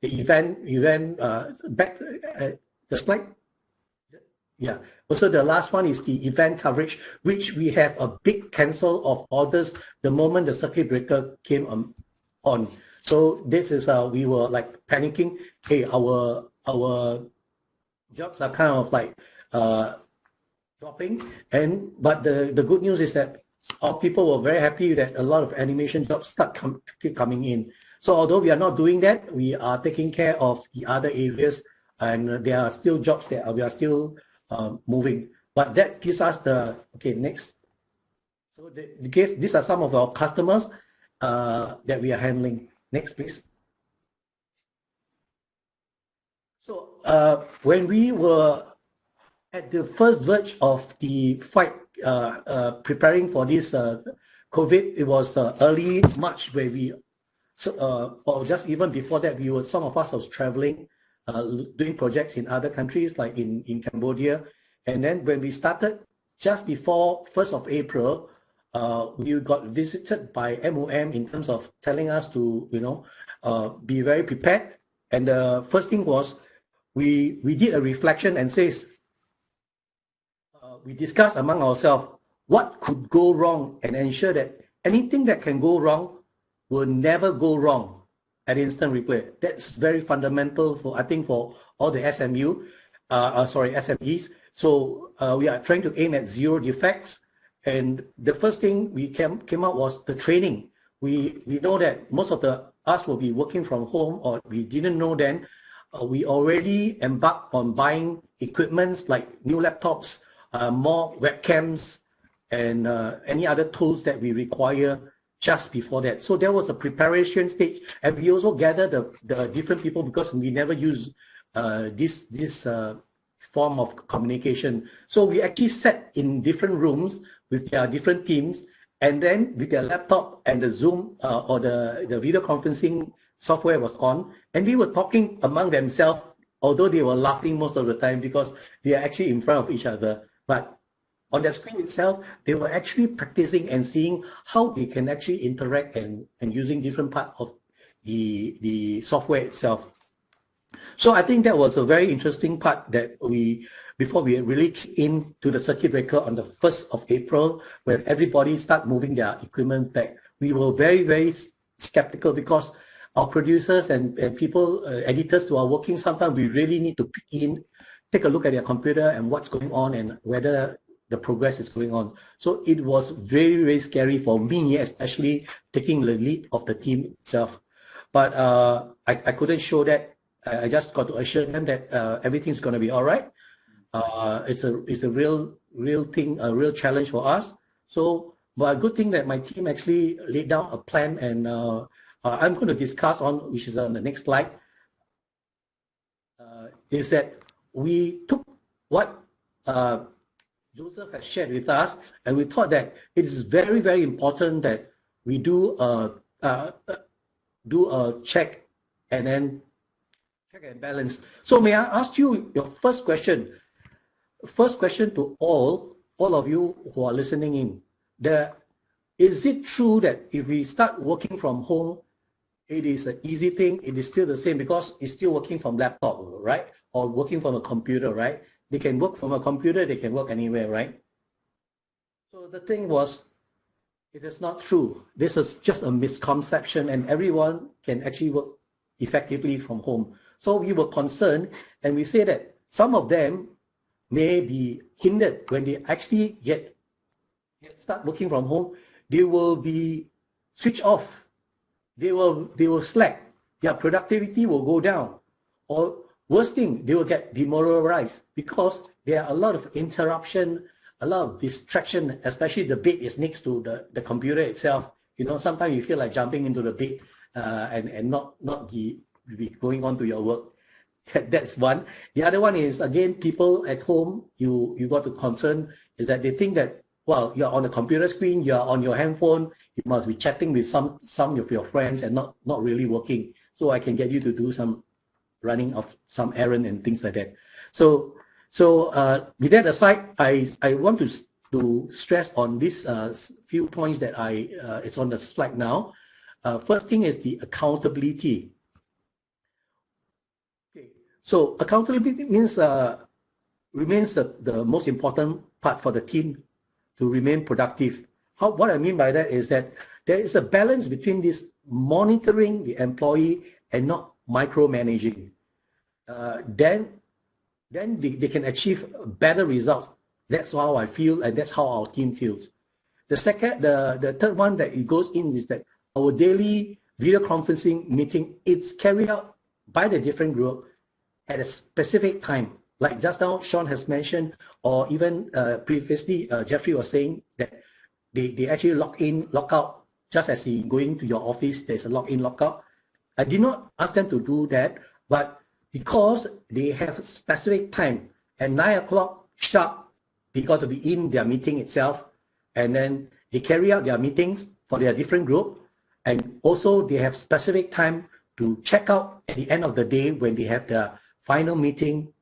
event, back the slide. Yeah. Also, the last one is the event coverage, which we have a big cancel of orders the moment the circuit breaker came on. So this is we were like panicking. Hey, our jobs are kind of like dropping. But the good news is that our people were very happy that a lot of animation jobs keep coming in. So although we are not doing that, we are taking care of the other areas, and there are still jobs that we are still moving. But that gives us the, okay, next. So these are some of our customers that we are handling. Next, please. So when we were at the first verge of the fight, preparing for this COVID, it was early March where we, or just even before that, some of us was traveling, doing projects in other countries like in Cambodia. And then when we started, just before 1st of April, we got visited by MOM in terms of telling us to, be very prepared. And the first thing was, we did a reflection and says, we discussed among ourselves what could go wrong and ensure that anything that can go wrong will never go wrong at instant replay. That's very fundamental for, I think, for all the SMEs. So we are trying to aim at zero defects. And the first thing we came out was the training. We know that most of us will be working from home, or we didn't know then. We already embarked on buying equipments like new laptops, more webcams, and any other tools that we require just before that. So there was a preparation stage, and we also gathered the different people, because we never use this form of communication. So we actually sat in different rooms with their different teams, and then with their laptop and the Zoom or the video conferencing software was on, and we were talking among themselves, although they were laughing most of the time because they are actually in front of each other. But on their screen itself, they were actually practicing and seeing how they can actually interact and using different part of the software itself. So I think that was a very interesting part that before we really kick into the circuit breaker on the 1st of April, when everybody start moving their equipment back, we were very, very skeptical because our producers and people, editors who are working, sometimes we really need to take a look at their computer and what's going on and whether the progress is going on. So it was very, very scary for me, especially taking the lead of the team itself. But I couldn't show that. I just got to assure them that everything's going to be all right. It's a real thing, a real challenge for us. So, but a good thing that my team actually laid down a plan, and I'm going to discuss on, which is on the next slide, is that we took what Joseph has shared with us, and we thought that it is very, very important that we do a check and then check and balance. So may I ask you your first question? First question to all of you who are listening in. Is it true that if we start working from home, it is an easy thing? It is still the same because it's still working from laptop, right? Or working from a computer, right? They can work from a computer, they can work anywhere, right? So the thing was, it is not true. This is just a misconception, and everyone can actually work effectively from home. So we were concerned, and we say that some of them may be hindered when they actually start working from home. They will be switched off. They will slack. Their productivity will go down. Or worst thing, they will get demoralized because there are a lot of interruption, a lot of distraction, especially the bed is next to the computer itself. You know, sometimes you feel like jumping into the bed and not be going on to your work. That's one. The other one is, again, people at home, you got to concern is that they think that, well, you're on a computer screen, you're on your handphone, you must be chatting with some of your friends and not really working. So I can get you to do some running of some errand and things like that. So with that aside, I want to stress on these few points that it's on the slide now. First thing is the accountability. Okay, so accountability means remains the most important part for the team to remain productive. What I mean by that is that there is a balance between this monitoring the employee and not micromanaging. Then they can achieve better results. That's how I feel, and that's how our team feels. The third one that it goes in is that our daily video conferencing meeting, it's carried out by the different group at a specific time. Like just now, Sean has mentioned, or even previously, Jeffrey was saying that they actually log in, log out, just as in going to your office, there's a log in, log out. I did not ask them to do that, but because they have a specific time, at 9 o'clock sharp, they got to be in their meeting itself, and then they carry out their meetings for their different group, and also they have specific time to check out at the end of the day when they have the final meeting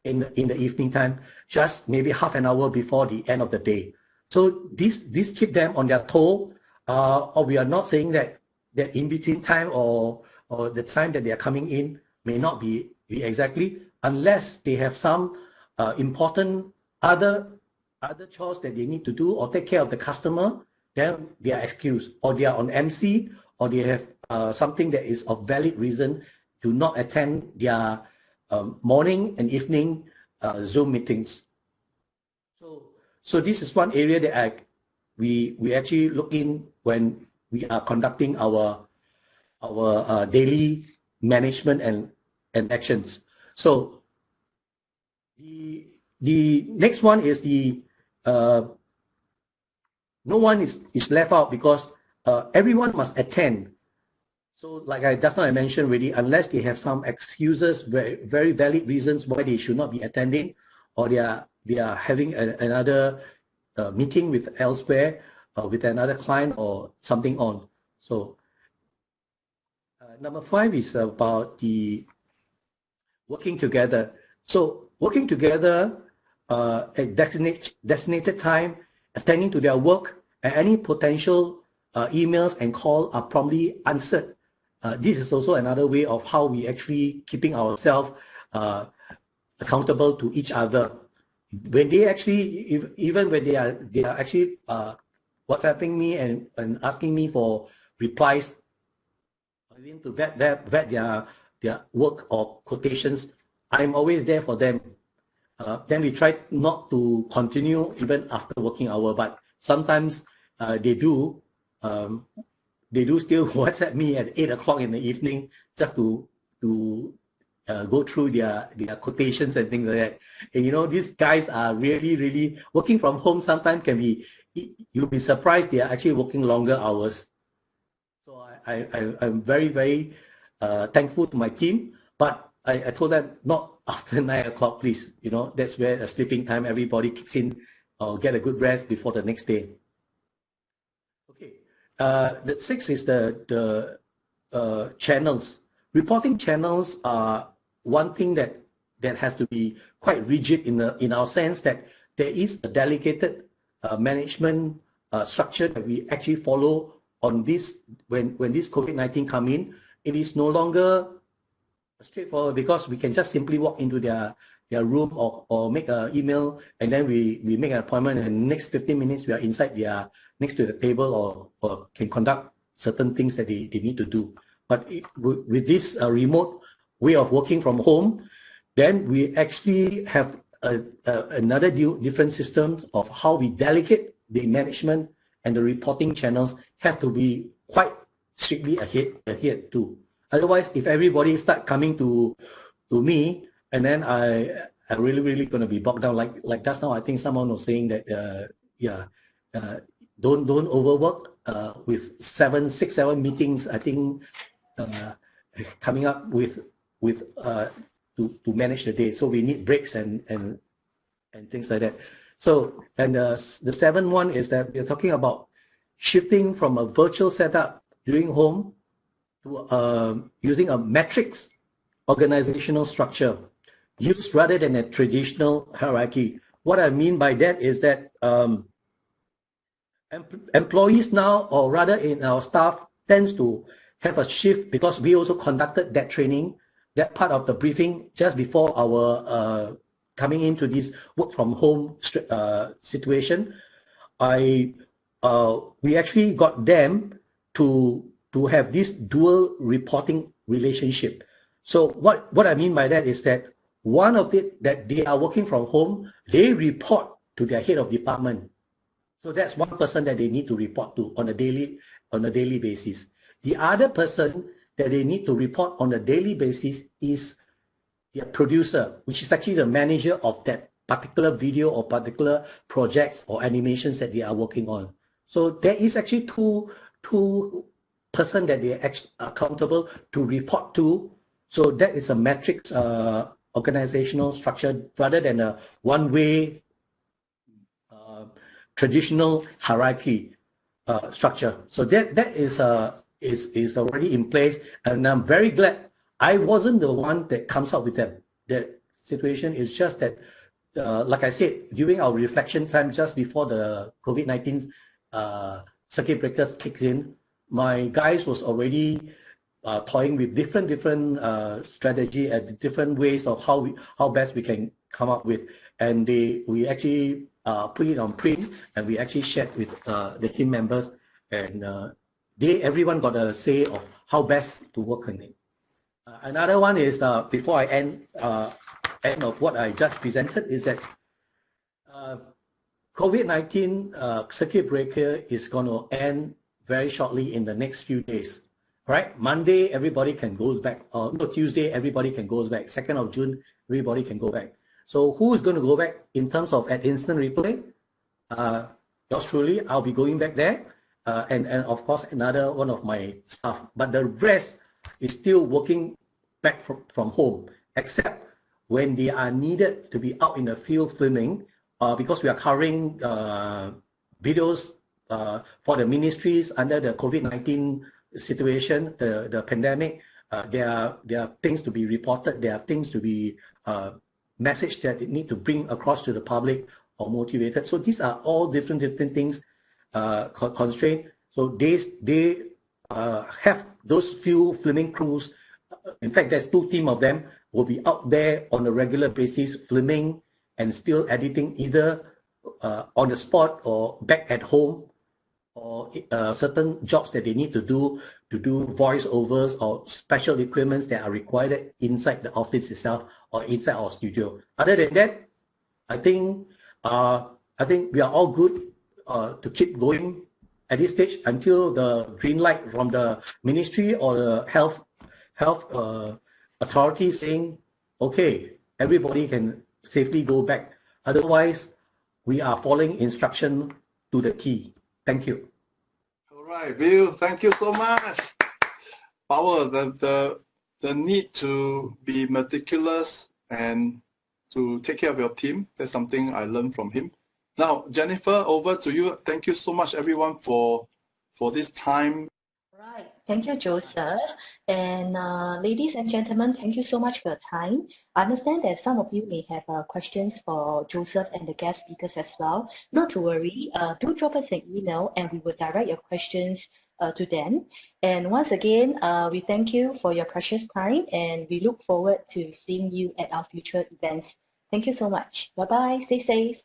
in the evening time, just maybe half an hour before the end of the day. So this keep them on their toe, or we are not saying that in between time or the time that they are coming in may not be exactly, unless they have some important other chores that they need to do or take care of the customer, then they are excused, or they are on MC, or they have something that is of valid reason to not attend their morning and evening Zoom meetings. So this is one area that we actually look in when we are conducting our daily management and actions. So the next one is no one is left out, because everyone must attend. So like I mentioned already, unless they have some excuses, very valid reasons why they should not be attending, or they are having another meeting with elsewhere, with another client or something on. So number 5 is about the working together. So working together, at designated time, attending to their work, and any potential emails and call are promptly answered. This is also another way of how we actually keeping ourselves accountable to each other. When they actually, even when they are actually WhatsApping me and asking me for replies, I need to vet their work or quotations, I'm always there for them. Then we try not to continue even after working hour, but sometimes they do still WhatsApp me at 8 o'clock in the evening just to go through their quotations and things like that. And you know, these guys are really working from home. Sometimes can be, you'll be surprised they are actually working longer hours. So I'm very thankful to my team, but I told them not after 9 o'clock, please. You know, that's where the sleeping time, everybody kicks in, get a good rest before the next day. Okay, the 6 is the channels. Reporting channels are one thing that has to be quite rigid in our sense that there is a delegated management structure that we actually follow on this. When this COVID-19 come in, it is no longer straightforward because we can just simply walk into their room or make an email, and then we make an appointment, and in the next 15 minutes we are inside next to the table or can conduct certain things that they need to do. But with this remote way of working from home, then we actually have another different systems of how we delegate the management, and the reporting channels have to be quite strictly adhered to. Otherwise, if everybody start coming to me, and then I really going to be bogged down. Like just now, I think someone was saying that don't overwork with 6, 7 meetings. I think coming up with to manage the day. So we need breaks and things like that. So, and the 7th one is that we're talking about shifting from a virtual setup during home to using a matrix organizational structure used rather than a traditional hierarchy. What I mean by that is that employees now, or rather in our staff, tends to have a shift, because we also conducted that training, that part of the briefing just before our coming into this work from home situation. We actually got them to have this dual reporting relationship. So what I mean by that is that one of it, that they are working from home, they report to their head of department. So that's one person that they need to report to on a daily basis. The other person that they need to report on a daily basis is their producer, which is actually the manager of that particular video or particular projects or animations that they are working on. So there is actually two person that they are accountable to report to. So that is a matrix organizational structure rather than a one-way traditional hierarchy structure. So that is already in place, and I'm very glad I wasn't the one that comes up with that situation. Is just that, like I said, during our reflection time just before the COVID-19 circuit breakers kicks in, my guys was already toying with different strategy and different ways of how best we can come up with, and we actually put it on print, and we actually shared with the team members, and everyone got a say of how best to work on it. Another one is, before I end of what I just presented, is that COVID-19 circuit breaker is going to end very shortly in the next few days. Right? Monday, everybody can go back. No, Tuesday, everybody can go back. 2nd of June, everybody can go back. So who's going to go back in terms of at instant replay? Yours truly, I'll be going back there. And of course, another one of my staff. But the rest is still working back from home, except when they are needed to be out in the field filming, because we are covering videos for the ministries under the COVID-19 situation, the pandemic. There are things to be reported. There are things to be message that they need to bring across to the public or motivated. So these are all different things, constraint. So they have those few filming crews. In fact, there's 2 teams of them will be out there on a regular basis, filming and still editing either on the spot or back at home, or certain jobs that they need to do voiceovers or special equipments that are required inside the office itself or inside our studio. Other than that, I think we are all good to keep going at this stage until the green light from the ministry or the health authority saying, okay, everybody can safely go back. Otherwise, we are following instruction to the T. Thank you. All right, Bill, thank you so much. Power, the need to be meticulous and to take care of your team, that's something I learned from him. Now, Jennifer, over to you. Thank you so much, everyone, for this time. Right. Thank you, Joseph. And ladies and gentlemen, thank you so much for your time. I understand that some of you may have questions for Joseph and the guest speakers as well. Not to worry. Do drop us an email and we will direct your questions to them. And once again, we thank you for your precious time and we look forward to seeing you at our future events. Thank you so much. Bye-bye. Stay safe.